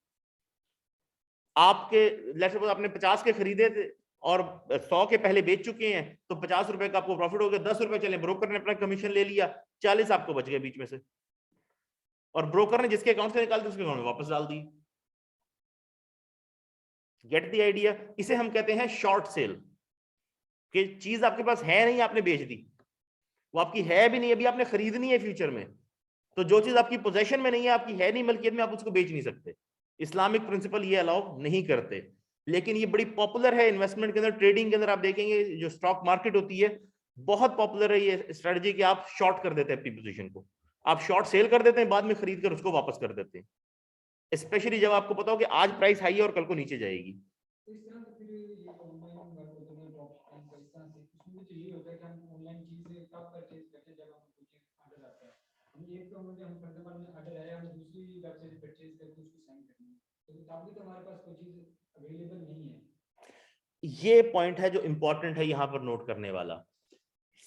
आपके लेट्स सपोज आपने 50 के खरीदे थे और 100 के पहले बेच चुके हैं, तो 50 रुपए का आपको प्रॉफिट हो गया, 10 रुपए चले, ब्रोकर ने अपना कमीशन ले लिया, 40 आपको बच गए बीच में से, और ब्रोकर ने जिसके अकाउंट से निकाल दिया उसके अकाउंट में वापस डाल दी। Get the idea. इसे हम कहते हैं शॉर्ट सेल, कि चीज आपके पास है नहीं, आपने बेच दी, वो आपकी है भी नहीं, अभी आपने खरीदनी है फ्यूचर में, तो जो चीज आपकी पोजेशन में नहीं है, आपकी है नहीं मलकियत में, आप उसको बेच नहीं सकते। इस्लामिक प्रिंसिपल ये अलाउ नहीं करते, लेकिन ये बड़ी पॉपुलर है इन्वेस्टमेंट के अंदर, ट्रेडिंग के अंदर आप देखेंगे जो स्टॉक मार्केट होती है बहुत पॉपुलर है ये स्ट्रेटजी कि आप शॉर्ट कर देते हैं अपनी पोजीशन को, आप शॉर्ट सेल कर देते हैं, बाद में खरीद कर उसको वापस कर देते हैं, स्पेशली जब आपको पता हो कि आज प्राइस हाई है और कल को नीचे जाएगी। एक तो मुझे हम करने वाले ऑर्डर आया, हम दूसरी वेबसाइट से परचेज करके उसको साइन करनी है, तो तब भी तो हमारे पास कोई चीज अवेलेबल नहीं है। ये पॉइंट है जो इंपॉर्टेंट है यहां पर नोट करने वाला।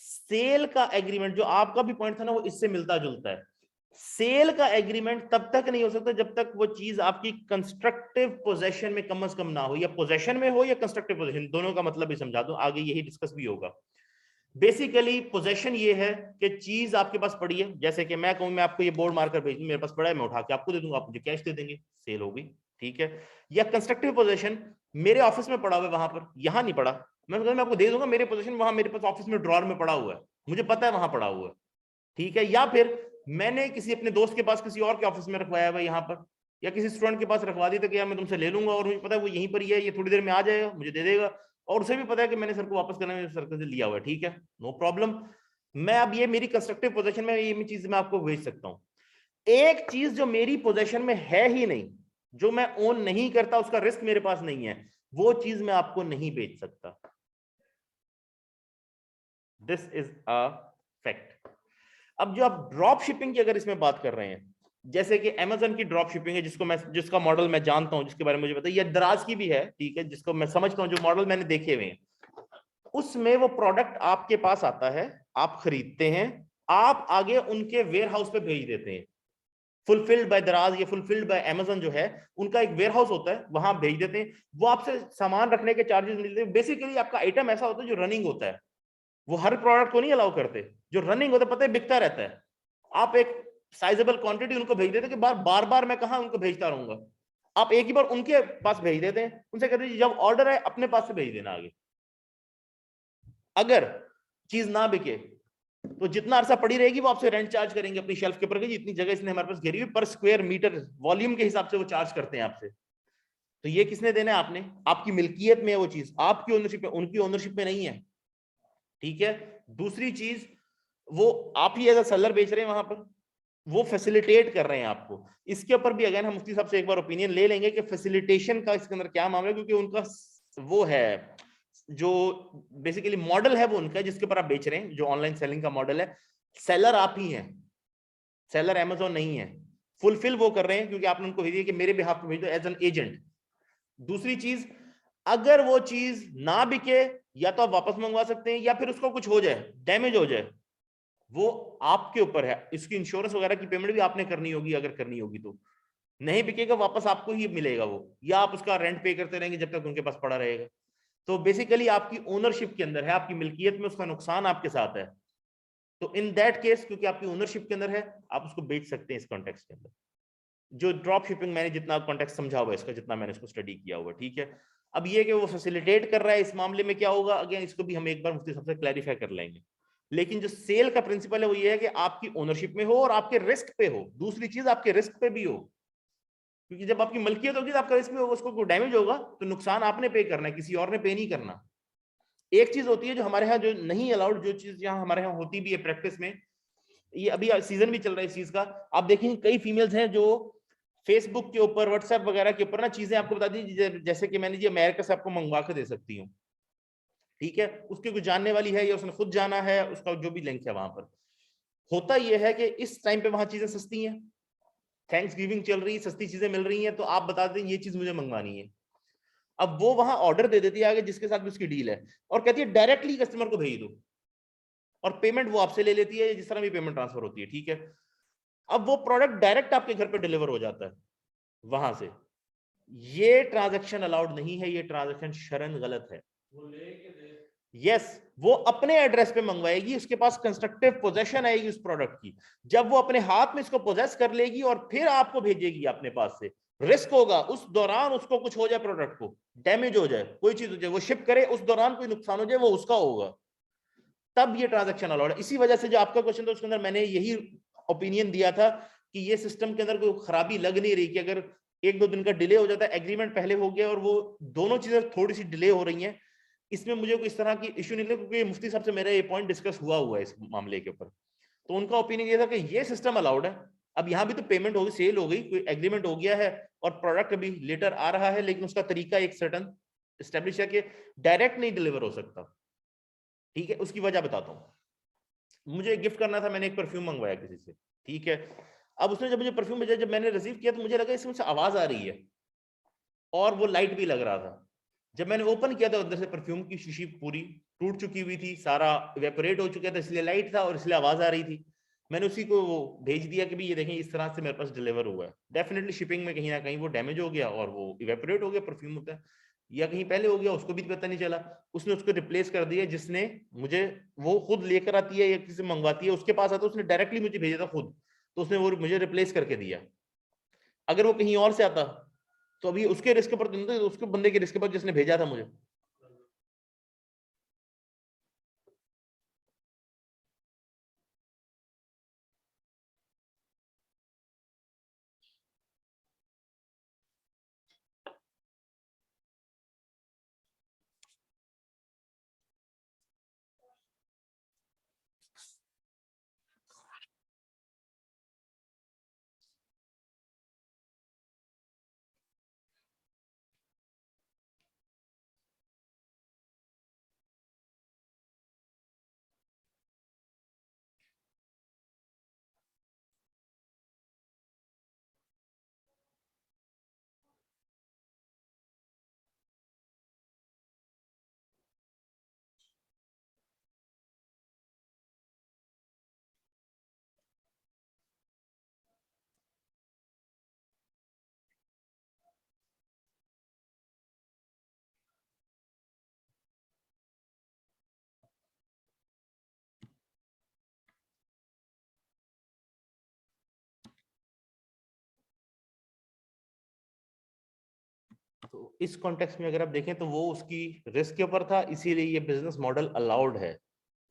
सेल का एग्रीमेंट, जो आपका भी पॉइंट था ना, वो इससे मिलता जुलता है। सेल का एग्रीमेंट तब तक नहीं हो सकता जब तक वो चीज आपकी कंस्ट्रक्टिव पोजेशन में कम से कम ना हो, या पोजेशन में हो या कंस्ट्रक्टिव पोजेशन, दोनों का मतलब भी समझा दूं, आगे यही डिस्कस भी होगा। बेसिकली पोजेशन ये है कि चीज आपके पास पड़ी है, जैसे कि मैं कहूं मैं आपको ये बोर्ड मारकर भेज दूं, मेरे पास पड़ा है, मैं उठा के आपको दे दूंगा, आप मुझे कैश दे देंगे, सेल होगी, ठीक है। या कंस्ट्रक्टिव पोजेशन, मेरे ऑफिस में पड़ा हुआ है, वहां पर, यहां नहीं पड़ा, मैं आपको दे दूंगा, मेरे पोजीशन वहां मेरे पास ऑफिस में ड्रॉर में पड़ा हुआ है, मुझे पता है वहां पड़ा हुआ है, ठीक है। या फिर मैंने किसी अपने दोस्त के पास किसी और के ऑफिस में रखवाया हुआ यहाँ पर, या किसी स्टूडेंट के पास रखवा दी था कि यार मैं तुमसे ले लूंगा, और मुझे पता है वो यहीं पर ही है, ये थोड़ी देर में आ जाएगा, मुझे दे देगा, और उसे भी पता है कि मैंने सर को वापस करना है, सर से लिया हुआ है, ठीक है, नो प्रॉब्लम। मैं अब ये मेरी कंस्ट्रक्टिव पोजीशन में ये चीज मैं आपको भेज सकता हूँ। एक चीज जो मेरी पोजीशन में है ही नहीं, जो मैं ओन नहीं करता, उसका रिस्क मेरे पास नहीं है, वो चीज मैं आपको नहीं बेच सकता। This is a fact. अब जो आप ड्रॉप शिपिंग की अगर इसमें बात कर रहे हैं, जैसे कि Amazon की ड्रॉप शिपिंग है, जिसका मॉडल मैं जानता हूं, जिसके बारे में मुझे पता है, या दराज की भी है, ठीक है, जिसको मैं समझता हूं, जो मॉडल मैंने देखे हुए हैं, उसमें वो प्रोडक्ट आपके पास आता है, आप खरीदते हैं, आप आगे उनके वेयर हाउस पे भेज देते हैं, फुलफिल्ड बाय दराज या फुलफिल्ड बाय Amazon जो है, उनका एक वेयर हाउस होता है, वहां भेज देते हैं, वो आपसे सामान रखने के चार्जेस मिलते हैं। बेसिकली आपका आइटम ऐसा होता है जो रनिंग होता है, वो हर प्रोडक्ट को नहीं अलाउ करते, जो रनिंग होता है, पता है, बिकता रहता है, आप एक साइजेबल क्वांटिटी उनको भेज देते कि बार बार मैं कहां उनको भेजता रहूंगा, आप एक ही बार उनके पास भेज देते हैं, उनसे कहते हैं जब ऑर्डर है अपने पास से भेज देना आगे। अगर चीज ना बिके तो जितना अरसा पड़ी रहेगी वो आपसे रेंट चार्ज करेंगे अपनी शेल्फ के ऊपर, जितनी जगह इसने हमारे पास घेरी हुई, पर स्क्वायर मीटर वॉल्यूम के हिसाब से वो चार्ज करते हैं आपसे। तो ये किसने देना है? आपने, आपकी मिल्कियत में है वो चीज, आपकी ओनरशिप में, उनकी ओनरशिप में नहीं है, ठीक है। दूसरी चीज, वो आप ही एज अ सेलर बेच रहे हैं वहां पर, वो फैसिलिटेट कर रहे हैं आपको। इसके ऊपर भी अगेन हम मुफ्ती साहब से एक बार ओपिनियन ले लेंगे कि फैसिलिटेशन का इसके अंदर क्या मामला है, क्योंकि उनका वो है जो बेसिकली मॉडल है वो उनका, जिसके ऊपर आप बेच रहे हैं, जो ऑनलाइन सेलिंग का मॉडल है, सेलर आप ही हैं, सेलर Amazon नहीं है। फुलफिल वो कर रहे हैं क्योंकि आपने उनको भेजिए कि मेरे बिहाफ पे भेज दो एज एन एजेंट। दूसरी चीज, अगर वो चीज ना बिके, या तो आप वापस मंगवा सकते हैं, या फिर उसको कुछ हो जाए, डैमेज हो जाए, वो आपके ऊपर है, इसकी इंश्योरेंस वगैरह की पेमेंट भी आपने करनी होगी, अगर करनी होगी तो। नहीं बिकेगा वापस आपको ही मिलेगा वो, या आप उसका रेंट पे करते रहेंगे जब तक उनके पास पड़ा रहेगा। तो बेसिकली आपकी ओनरशिप के अंदर है, आपकी मिल्कियत में, उसका नुकसान आपके साथ है। तो इन दैट केस, क्योंकि आपकी ओनरशिप के अंदर है, आप उसको बेच सकते हैं इस कॉन्टेक्स्ट के अंदर। जो ड्रॉप शिपिंग मैंने जितना कॉन्टेक्स्ट समझा हुआ है इसका, जितना मैंने इसको स्टडी किया हुआ, ठीक है। अब ये कि वो फैसिलिटेट कर रहा है, इस मामले में क्या होगा, अगेन इसको भी हम एक बार मुफ्ती सबसे क्लैरिफाई कर लेंगे। लेकिन जो सेल का प्रिंसिपल है वो ये है कि आपकी ओनरशिप में हो और आपके रिस्क पे हो। दूसरी चीज, आपके रिस्क पे भी हो, क्योंकि जब आपकी मलकियत होगी तो आपका रिस्क भी होगा, उसको कोई डैमेज होगा तो नुकसान आपने पे करना है, किसी और ने पे नहीं करना। एक चीज होती है जो हमारे यहाँ जो नहीं अलाउड, जो चीज यहाँ हमारे यहाँ होती भी है प्रैक्टिस में, ये अभी सीजन भी चल रहा है इस चीज का, आप देखेंगे कई फीमेल्स हैं जो फेसबुक के ऊपर, व्हाट्सएप वगैरह के ऊपर ना चीजें आपको बता दी, जैसे कि मैंने जी अमेरिका से आपको मंगवा के दे सकती हूँ, ठीक है, उसकी कुछ जानने वाली है या उसने खुद जाना है, उसका जो भी लिंक है वहां पर। होता यह है कि इस टाइम पे वहां चीजें सस्ती हैं, थैंक्स गिविंग चल रही है, सस्ती चीजें मिल रही हैं, तो आप बता दें ये चीज मुझे मंगवानी है। अब वो वहां ऑर्डर दे देती है आगे, जिसके साथ भी उसकी डील है, और कहती है डायरेक्टली कस्टमर को भेज दो, और पेमेंट वो आपसे ले लेती है, जिस तरह भी पेमेंट ट्रांसफर होती है, ठीक है। अब वो प्रोडक्ट डायरेक्ट आपके घर पे डिलीवर हो जाता है वहां से। ये ट्रांजैक्शन अलाउड नहीं है, ये ट्रांजैक्शन शरन गलत है। यस, वो अपने एड्रेस पे मंगवाएगी, उसके पास कंस्ट्रक्टिव पोजेशन आएगी उस प्रोडक्ट की, जब वो अपने हाथ में इसको पोजेस कर लेगी और फिर आपको भेजेगी अपने पास से, रिस्क होगा उस दौरान उसको कुछ हो जाए, प्रोडक्ट को डैमेज हो जाए, कोई चीज हो जाए, वो शिप करे, उस दौरान कोई नुकसान हो जाए, वो उसका होगा, तब ये ट्रांजैक्शन अलाउड है। इसी वजह से जो आपका क्वेश्चन था उसके अंदर मैंने यही ओपिनियन दिया था कि ये सिस्टम के अंदर कोई खराबी लग नहीं रही, कि अगर एक दो दिन का डिले हो जाता है, एग्रीमेंट पहले हो गया और वो दोनों चीजें थोड़ी सी डिले हो रही हैं, इसमें मुझे कोई इस तरह की इश्यू नहीं लगा, क्योंकि मुफ्ती साहब से मेरा ये पॉइंट डिस्कस हुआ है इस मामले के ऊपर। तो उनका ओपिनियन ये था कि ये सिस्टम अलाउड है। अब यहाँ भी तो पेमेंट होगी, सेल हो गई, कोई एग्रीमेंट हो गया है, और प्रोडक्ट अभी लेटर आ रहा है, लेकिन उसका तरीका एक सर्टन एस्टेब्लिश है कि डायरेक्ट नहीं डिलीवर हो सकता, ठीक है। उसकी वजह बताता हूँ। मुझे गिफ्ट करना था, मैंने एक परफ्यूम मंगवाया किसी से, ठीक है। अब उसने जब मुझे परफ्यूम भेजा, जब मैंने रिसीव किया तो मुझे लगा इसमें से आवाज आ रही है और वो लाइट भी लग रहा था। जब मैंने ओपन किया तो अंदर से परफ्यूम की शीशी पूरी टूट चुकी हुई थी, सारा इवेपोरेट हो चुका था, इसलिए लाइट था और इसलिए आवाज आ रही थी। मैंने उसी को वो भेज दिया कि भी ये देखें इस तरह से मेरे पास डिलीवर हुआ है। डेफिनेटली शिपिंग में कहीं ना कहीं वो डैमेज हो गया और वो इवेपोरेट हो गया, परफ्यूम होता है, या कहीं पहले हो गया, उसको भी पता नहीं चला। उसने उसको रिप्लेस कर दिया, जिसने मुझे, वो खुद लेकर आती है या किसी से मंगवाती है, उसके पास आता है, उसने डायरेक्टली मुझे भेजा था खुद, तो उसने वो मुझे रिप्लेस करके दिया। अगर वो कहीं और से आता तो अभी उसके रिस्क पर, तो उसके बंदे के रिस्क पर जिसने भेजा था मुझे। तो इस कॉन्टेक्स्ट में अगर आप देखें तो वो उसकी रिस्क के ऊपर था, इसीलिए ये बिजनेस मॉडल अलाउड है।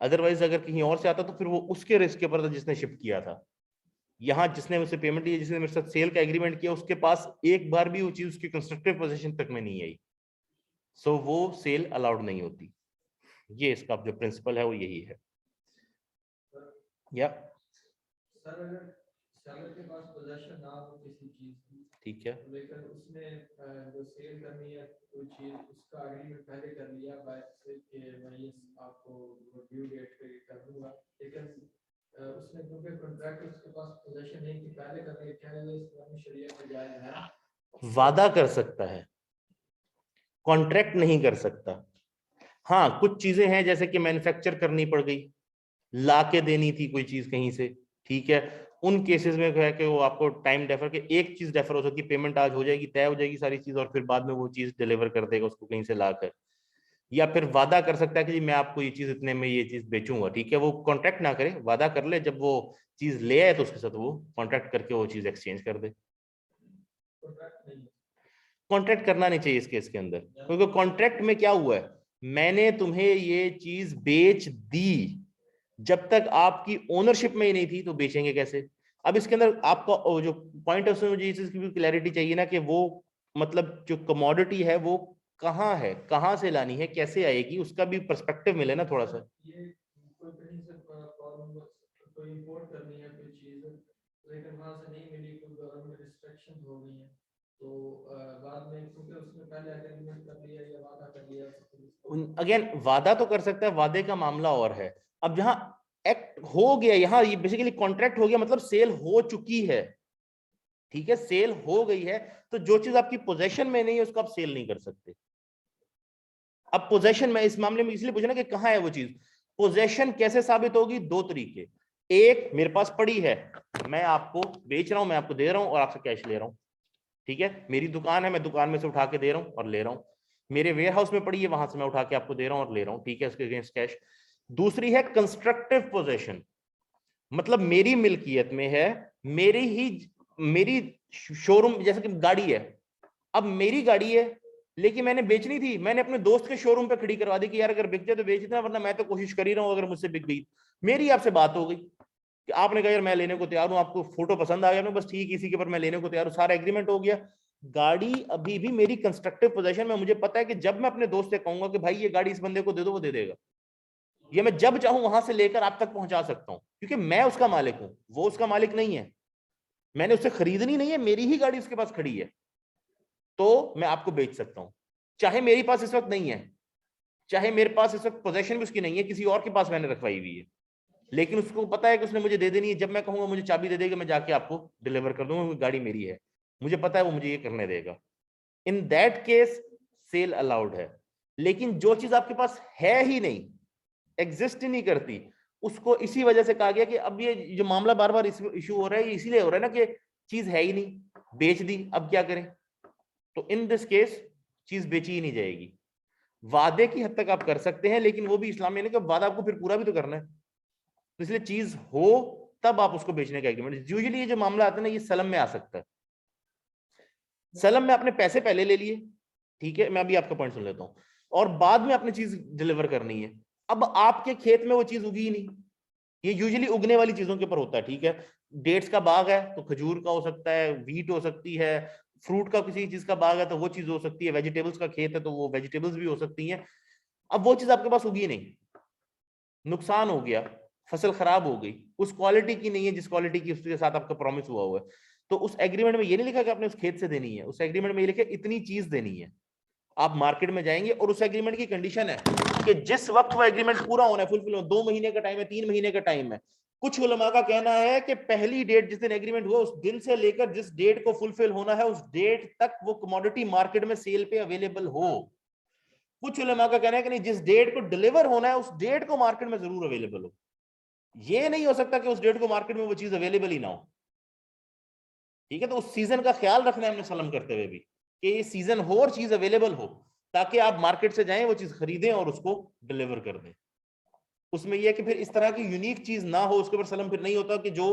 अदरवाइज अगर कहीं और से आता तो फिर वो उसके रिस्क के ऊपर था जिसने शिफ्ट किया था। यहाँ जिसने मुझसे पेमेंट ली, जिसने मेरे साथ सेल का एग्रीमेंट किया, उसके पास एक बार भी वो चीज उसकी कंस्ट्रक्टिव पोजीशन तक में नहीं आई, सो वो सेल अलाउड नहीं होती। ये इसका जो प्रिंसिपल है वो यही है। या सर अगर सेलर के पास पोजीशन ना हो किसी चीज की, ठीक है, लेकिन उसने जो सेल करनी है कोई चीज, उसका एग्रीमेंट पहले कर लिया बाय से कि मैं ये आपको ड्यू डेट पे कर दूंगा, लेकिन उसने क्योंकि कॉन्ट्रैक्ट उसके पास पोजीशन नहीं थी पहले कर लिया, क्या ये इस्लामी शरीयत में जायज है? वादा कर सकता है, कॉन्ट्रैक्ट नहीं कर सकता। हाँ कुछ चीजें हैं जैसे कि मैन्युफैक्चर करनी पड़ गई, ला के देनी थी कोई चीज कहीं से, ठीक है, उन केसेस में है कि वो आपको टाइम डेफर के, एक चीज डेफर हो सकती है, पेमेंट आज हो जाएगी, तय हो जाएगी सारी चीज, और फिर बाद में वो चीज डिलीवर कर देगा उसको कहीं से लाकर। या फिर वादा कर सकता है कि जी मैं आपको ये चीज इतने में ये चीज बेचूंगा, ठीक है, वो कॉन्ट्रैक्ट ना करे, वादा कर ले, जब वो चीज ले आए तो उसके साथ वो कॉन्ट्रैक्ट करके वो चीज एक्सचेंज कर दे। कॉन्ट्रैक्ट नहीं कॉन्ट्रैक्ट करना नहीं चाहिए इस केस के अंदर, क्योंकि कॉन्ट्रैक्ट में क्या हुआ है, मैंने तुम्हें ये चीज बेच दी, जब तक आपकी ओनरशिप में ही नहीं थी तो बेचेंगे कैसे। अब इसके अंदर आपका जो पॉइंट है उसमें मुझे इस चीज की भी क्लैरिटी चाहिए ना, कि वो मतलब जो कमोडिटी है वो कहाँ है, कहाँ से लानी है, कैसे आएगी, उसका भी पर्सपेक्टिव मिले ना थोड़ा सा। ये कोई कहीं से प्रॉब्लम, कोई इंपोर्ट करनी है कोई चीज, लेकिन वहां से नहीं मिली, कोई गवर्नमेंट रिस्ट्रिक्शन हो गई है, तो बाद में क्योंकि उसने पहले एग्रीमेंट कर लिया या वादा कर लिया, अगेन वादा तो कर सकता है, वादे का मामला और है। अब जहां एक्ट हो गया, यहाँ ये बेसिकली कॉन्ट्रैक्ट हो गया, मतलब सेल हो चुकी है, ठीक है, सेल हो गई है, तो जो चीज आपकी पोजेशन में नहीं है उसको आप सेल नहीं कर सकते। अब पोजेशन में इस मामले में इसलिए पूछना कि कहां है वो चीज, पोजेशन कैसे साबित होगी, दो तरीके, एक मेरे पास पड़ी है, मैं आपको बेच रहा हूं, मैं आपको दे रहा हूं और आपसे कैश ले रहा हूं, ठीक है, मेरी दुकान है, मैं दुकान में से उठा के दे रहा हूं और ले रहा हूं, मेरे वेयर हाउस में पड़ी है, वहां से मैं उठा के आपको दे रहा हूं और ले रहा हूं, ठीक है, उसके अगेंस्ट कैश। दूसरी है कंस्ट्रक्टिव पोजेशन, मतलब मेरी मिल्कियत में है, मेरी शोरूम, जैसे कि गाड़ी है, अब मेरी गाड़ी है लेकिन मैंने बेचनी थी, मैंने अपने दोस्त के शोरूम पे खड़ी करवा दी कि यार अगर बिक जाए तो बेच देना, वरना मैं तो कोशिश कर ही रहा हूं, अगर मुझसे बिक गई। मेरी आपसे बात हो गई कि आपने कहा यार मैं लेने को तैयार हूं, आपको फोटो पसंद आ गया, बस ठीक, इसी के ऊपर मैं लेने को तैयार हूं, सारा एग्रीमेंट हो गया, गाड़ी अभी भी मेरी कंस्ट्रक्टिव पोजीशन में, मुझे पता है कि जब मैं अपने दोस्त से कहूंगा कि भाई ये गाड़ी इस बंदे को दे दो, वो दे देगा, ये मैं जब चाहूं वहां से लेकर आप तक पहुंचा सकता हूं, क्योंकि मैं उसका मालिक हूं, वो उसका मालिक नहीं है, मैंने उससे खरीदनी नहीं है, मेरी ही गाड़ी उसके पास खड़ी है, तो मैं आपको बेच सकता हूं, चाहे मेरे पास इस वक्त नहीं है, चाहे मेरे पास इस वक्त पोजीशन भी उसकी नहीं है, किसी और के पास मैंने रखवाई हुई है, लेकिन उसको पता है कि उसने मुझे दे देनी है, जब मैं कहूंगा मुझे चाबी दे देगा, मैं जाके आपको डिलीवर कर दूंगा, गाड़ी मेरी है, मुझे पता है वो मुझे ये करने देगा। In that case sale allowed है। लेकिन जो चीज आपके पास है ही नहीं, एग्जिस्ट ही नहीं करती, उसको इसी वजह से कहा गया कि अब ये जो मामला बार बार इशू हो रहा है, ये इसीलिए हो रहा है ना कि चीज है ही नहीं, बेच दी, अब क्या करें। तो इन दिस केस चीज बेची ही नहीं जाएगी। वादे की हद तक आप कर सकते हैं, लेकिन वो भी इस्लाम में नहीं कि वादा आपको फिर पूरा भी तो करना है, तो इसलिए चीज हो तब आप उसको बेचने का एग्रीमेंट। यूजुअली ये जो मामला आता है ना, ये सलम में आ सकता है। सलम में आपने पैसे पहले ले लिए, ठीक है, मैं अभी आपका पॉइंट सुन लेता हूं, और बाद में आपने चीज डिलीवर करनी है। अब आपके खेत में वो चीज उगी ही नहीं, ये यूजुअली उगने वाली चीजों के ऊपर होता है, ठीक है। डेट्स का बाग है तो खजूर का हो सकता है, व्हीट हो सकती है, फ्रूट का किसी चीज का बाग है तो वो चीज हो सकती है, वेजिटेबल्स का खेत है तो वो वेजिटेबल्स भी हो सकती हैं। अब वो चीज आपके पास उगी नहीं, नुकसान हो गया, फसल खराब हो गई, उस क्वालिटी की नहीं है जिस क्वालिटी की उसके साथ आपका प्रॉमिस हुआ हुआ है, तो उस एग्रीमेंट में ये नहीं लिखा कि आपने उस खेत से देनी है, उस एग्रीमेंट में ये लिखा इतनी चीज देनी है। आप मार्केट में जाएंगे और उस एग्रीमेंट की कंडीशन है कि जिस वक्त वो एग्रीमेंट पूरा होना है, फुलफिल होना, 2 महीने का टाइम है, 3 महीने का टाइम है। कुछ उलमा का कहना है कि पहली डेट जिस दिन एग्रीमेंट हुआ उस दिन से लेकर जिस डेट को फुलफिल होना है उस डेट तक वो कमोडिटी मार्केट में सेल पे अवेलेबल हो। कुछ उलमा का कहना है कि नहीं, जिस डेट को डिलीवर होना है उस डेट को मार्केट में जरूर अवेलेबल हो। ये नहीं हो सकता कि उस डेट को मार्केट में वो चीज अवेलेबल ही ना हो, ठीक है। तो उस सीजन का ख्याल रखना है हमने सलम करते हुए भी, कि ये सीजन हो और चीज अवेलेबल हो, ताकि आप मार्केट से जाएं, वो चीज खरीदें और उसको डिलीवर कर दें। उसमें यह कि फिर इस तरह की यूनिक चीज ना हो उसके ऊपर सलम फिर नहीं होता, कि जो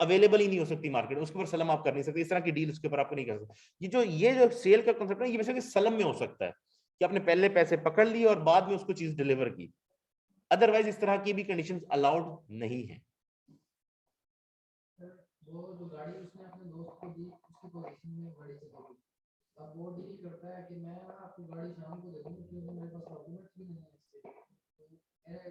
अवेलेबल ही नहीं हो सकती मार्केट में उसके ऊपर सलम आप कर नहीं सकते, इस तरह की डील उसके ऊपर आप नहीं कर सकते। ये जो सेल का कंसेप्ट है, ये वैसे सलम में हो सकता है कि आपने पहले पैसे पकड़ लिए और बाद में उसको चीज डिलीवर की, अदरवाइज इस तरह की भी कंडीशंस अलाउड नहीं है। वो जो गाड़ी उसने अपने दोस्त को दी, उसकी पोजीशन में गाड़ी से दी, अब वो डील करता है कि मैं ना आपको गाड़ी शाम को दे दूंगा क्योंकि मेरे पास डॉक्यूमेंट्स भी नहीं है इससे, तो मेरे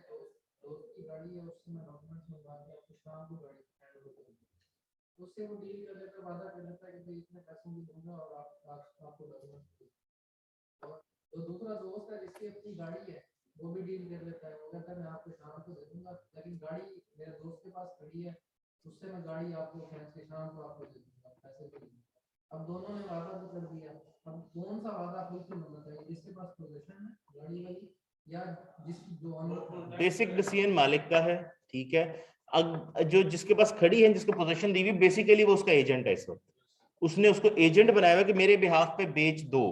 दोस्त की गाड़ी है, उससे मैं डॉक्यूमेंट्स मंगवा के आपको शाम को गाड़ी हैंड ओवर कर दूंगा। उससे वो डील कर लेता है, वादा कर लेता है कि भाई इतने पैसे भी दूंगा और आपको डॉक्यूमेंट्स। और जो दूसरा दोस्त है जिसकी अपनी गाड़ी है, वो भी डील कर लेता है, वो कहता है मैं आपको शाम को दे दूंगा, लेकिन गाड़ी मेरे दोस्त के पास खड़ी है, उससे मैं गाड़ी आपको खरीद के शाम को आपको दे दूंगा, पैसे भी दूंगा। अब दोनों ने वादा तो कर दिया, अब कौन सा वादा फुलफिल होना चाहिए, जिसके पास पोजीशन है गाड़ी वाली या जिसकी जो ऑनर? बेसिक डिसीजन मालिक का है, ठीक है। अब जो जिसके पास खड़ी है, जिसको पोजीशन दी हुई, बेसिकली वो उसका एजेंट है इस वक्त, उसने उसको एजेंट बनाया हुआ कि मेरे बिहाफ पे बेच दो,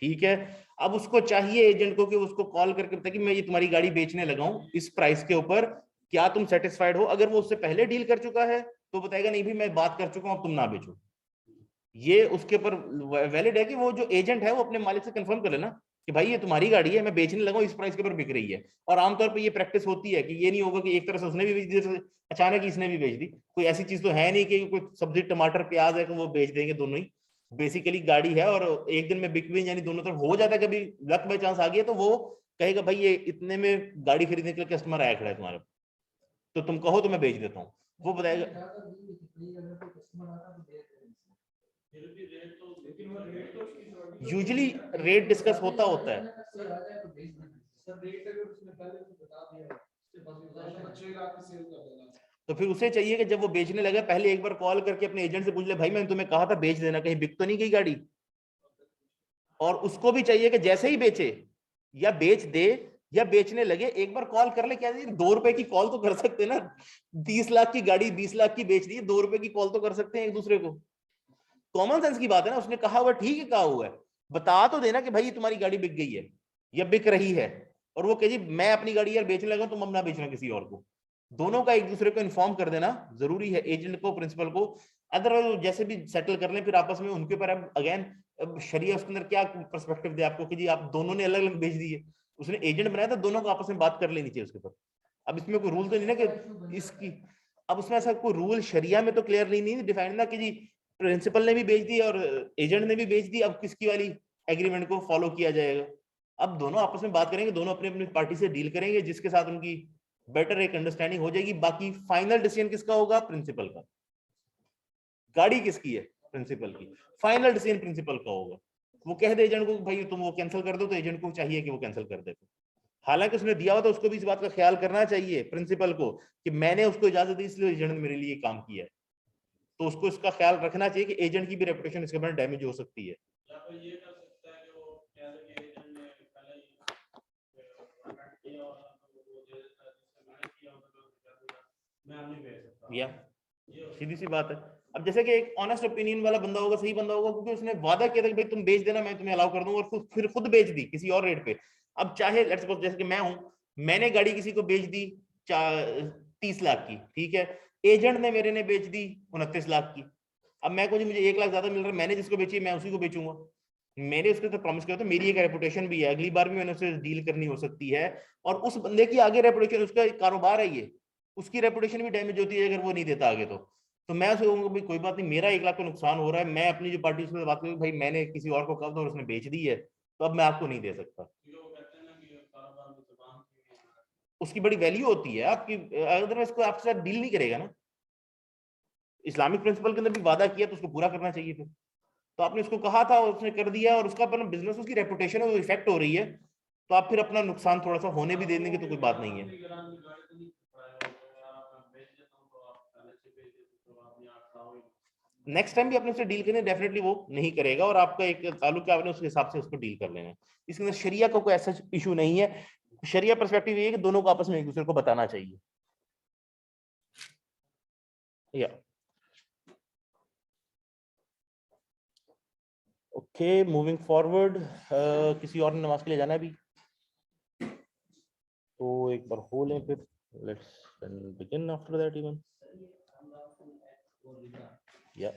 ठीक है। अब उसको चाहिए एजेंट को कि उसको कॉल करके बताए कि मैं ये तुम्हारी गाड़ी बेचने लगा हूं इस प्राइस के ऊपर, क्या तुम सेटिस्फाइड हो। अगर वो उससे पहले डील कर चुका है तो बताएगा नहीं भाई मैं बात कर चुका हूं, अब तुम ना बेचो। ये उसके ऊपर वैलिड है कि वो जो एजेंट है वो अपने मालिक से कंफर्म कर लेना कि भाई ये तुम्हारी गाड़ी है, मैं बेचने लगा हूं, इस प्राइस के ऊपर बिक रही है। और आमतौर पर ये प्रैक्टिस होती है कि ये नहीं होगा कि एक तरह से उसने भी बेच दी, अचानक ही इसने भी बेच दी। कोई ऐसी चीज तो है नहीं कि कोई सब्जी टमाटर प्याज है कि वो बेच देंगे दोनों ही। बेसिकली गाड़ी है और एक दिन में बिक भी, यानी दोनों तरफ हो जाता है, कभी लक बाई चांस आ गया तो वो कहेगा भाई ये इतने में गाड़ी खरीदने के लिए कस्टमर आया खड़ा है तुम्हारे, तो तुम कहो तो मैं बेच देता हूँ। वो बताएगा यूजुअली रेट डिस्कस होता है। तो फिर उसे चाहिए कि जब वो बेचने लगे पहले एक बार कॉल करके अपने एजेंट से पूछ ले, भाई मैंने तुम्हें कहा था बेच देना, कहीं बिक तो नहीं गई गाड़ी। और उसको भी चाहिए कि जैसे ही बेचे या बेच दे या बेचने लगे एक बार कॉल कर ले, क्या 2 रुपए की कॉल तो कर सकते ना, 30 लाख की गाड़ी 20 लाख की बेच दी, 2 रुपए की कॉल तो कर सकते हैं एक दूसरे को। कॉमन सेंस की बात है ना, उसने कहा हुआ ठीक है, कहा हुआ है, बता तो देना कि भाई तुम्हारी गाड़ी बिक गई है या बिक रही है। और वो कहे जी मैं अपनी गाड़ी यार बेचने लगा, तुम अब ना बेचना किसी और को। दोनों का एक दूसरे को इन्फॉर्म कर देना जरूरी है, एजेंट को, प्रिंसिपल को। अदरवाइज जैसे भी सेटल कर लें फिर आपस में, उनके ऊपर अब अगेन शरिया उसके अंदर क्या पर्सपेक्टिव दे आपको कि जी आप दोनों ने अलग अलग बेच दी है, उसने एजेंट बनाया था, दोनों को आपस में बात कर लेनी चाहिए उसके ऊपर। अब इसमें कोई रूल तो नहीं ना कि इसकी, अब उसमें ऐसा कोई रूल शरिया में तो क्लियरली नहीं डिफाइंड ना कि जी प्रिंसिपल ने भी बेच दी और एजेंट ने भी बेच दी, अब किसकी वाली एग्रीमेंट को फॉलो किया जाएगा। अब दोनों आपस में बात करेंगे, दोनों अपनी अपनी पार्टी से डील करेंगे, जिसके साथ उनकी बेटर एक अंडरस्टैंडिंग हो जाएगी। बाकी फाइनल डिसीजन किसका होगा? प्रिंसिपल का। गाड़ी किसकी है? प्रिंसिपल की। फाइनल डिसीजन प्रिंसिपल का होगा। वो कह दे एजेंट को भाई तुम वो कैंसिल कर दो, तो एजेंट को चाहिए कि वो कैंसिल कर दे। हालांकि उसने दिया हुआ तो उसको भी इस बात का ख्याल करना चाहिए प्रिंसिपल को कि मैंने उसको इजाजत दी इसलिए एजेंट ने मेरे लिए काम किया है, तो उसको इसका ख्याल रखना चाहिए कि एजेंट की भी रेपुटेशन इसके बाद डैमेज हो सकती है। या तो ये कर सकता है कि वो कह दे कि एजेंट ने पहले ही कॉन्ट्रैक्ट किया और वो दे देता है, जिससे मैंने किया होगा तो कह दूंगा मैं अब नहीं भेज सकता। या सीधी सी बात है। अब जैसे कि एक ऑनेस्ट ओपिनियन वाला बंदा होगा, सही बंदा होगा, क्योंकि उसने वादा किया था कि भाई तुम बेच देना, मैं तुम्हें अलाउ कर दूंगा, और फिर खुद बेच दी किसी और रेट पे। अब चाहे लेट्स सपोज जैसे कि मैं हूं, मैंने गाड़ी किसी को बेच दी 30 लाख की, ठीक है, एजेंट ने मेरे ने बेच दी 29 लाख की। अब मैं मुझे 1 लाख ज्यादा मिल रहा है, मैंने जिसको बेची मैं उसी को बेचूंगा। मैंने उसके तो प्रॉमिस किया था, मेरी एक रेपुटेशन भी है, अगली बार भी मैंने उससे डील करनी हो सकती है, और उस बंदे की आगे रेपुटेशन, उसका कारोबार है ये, उसकी रेपुटेशन भी डैमेज होती है अगर वो नहीं देता आगे। तो मैं उसे कहूंगा भाई कोई बात नहीं, मेरा 1 लाख का नुकसान हो रहा है, मैं अपनी जो पार्टी से बात करूँ भाई मैंने किसी और को कहा था और उसने बेच दी है, तो अब मैं आपको नहीं दे सकता। उसकी बड़ी वैल्यू होती है आपकी, अदरवाइज कोई आपके साथ डील नहीं करेगा ना। इस्लामिक प्रिंसिपल के अंदर भी वादा किया तो उसको पूरा करना चाहिए फिर। तो आपने उसको कहा था, उसने कर दिया, और उसका अपना बिजनेस, उसकी रेपुटेशन है वो इफेक्ट हो रही है, तो आप फिर अपना नुकसान थोड़ा सा होने भी दे देंगे तो कोई बात नहीं है। नेक्स्ट टाइम भी अपने से डील करें, डेफिनेटली वो नहीं करेगा, और आपका एक ताल्लुक है, आपने उसके हिसाब से उसको डील कर लेना है। इसके अंदर शरिया का कोई ऐसा इशू नहीं है। शरिया पर्सपेक्टिव ये है कि दोनों को आपस में एक दूसरे को बताना चाहिए। या ओके, मूविंग फॉरवर्ड, किसी और ने नमाज के लिए जाना है अभी? तो एक बार हो लें फिर, let's begin after that even. या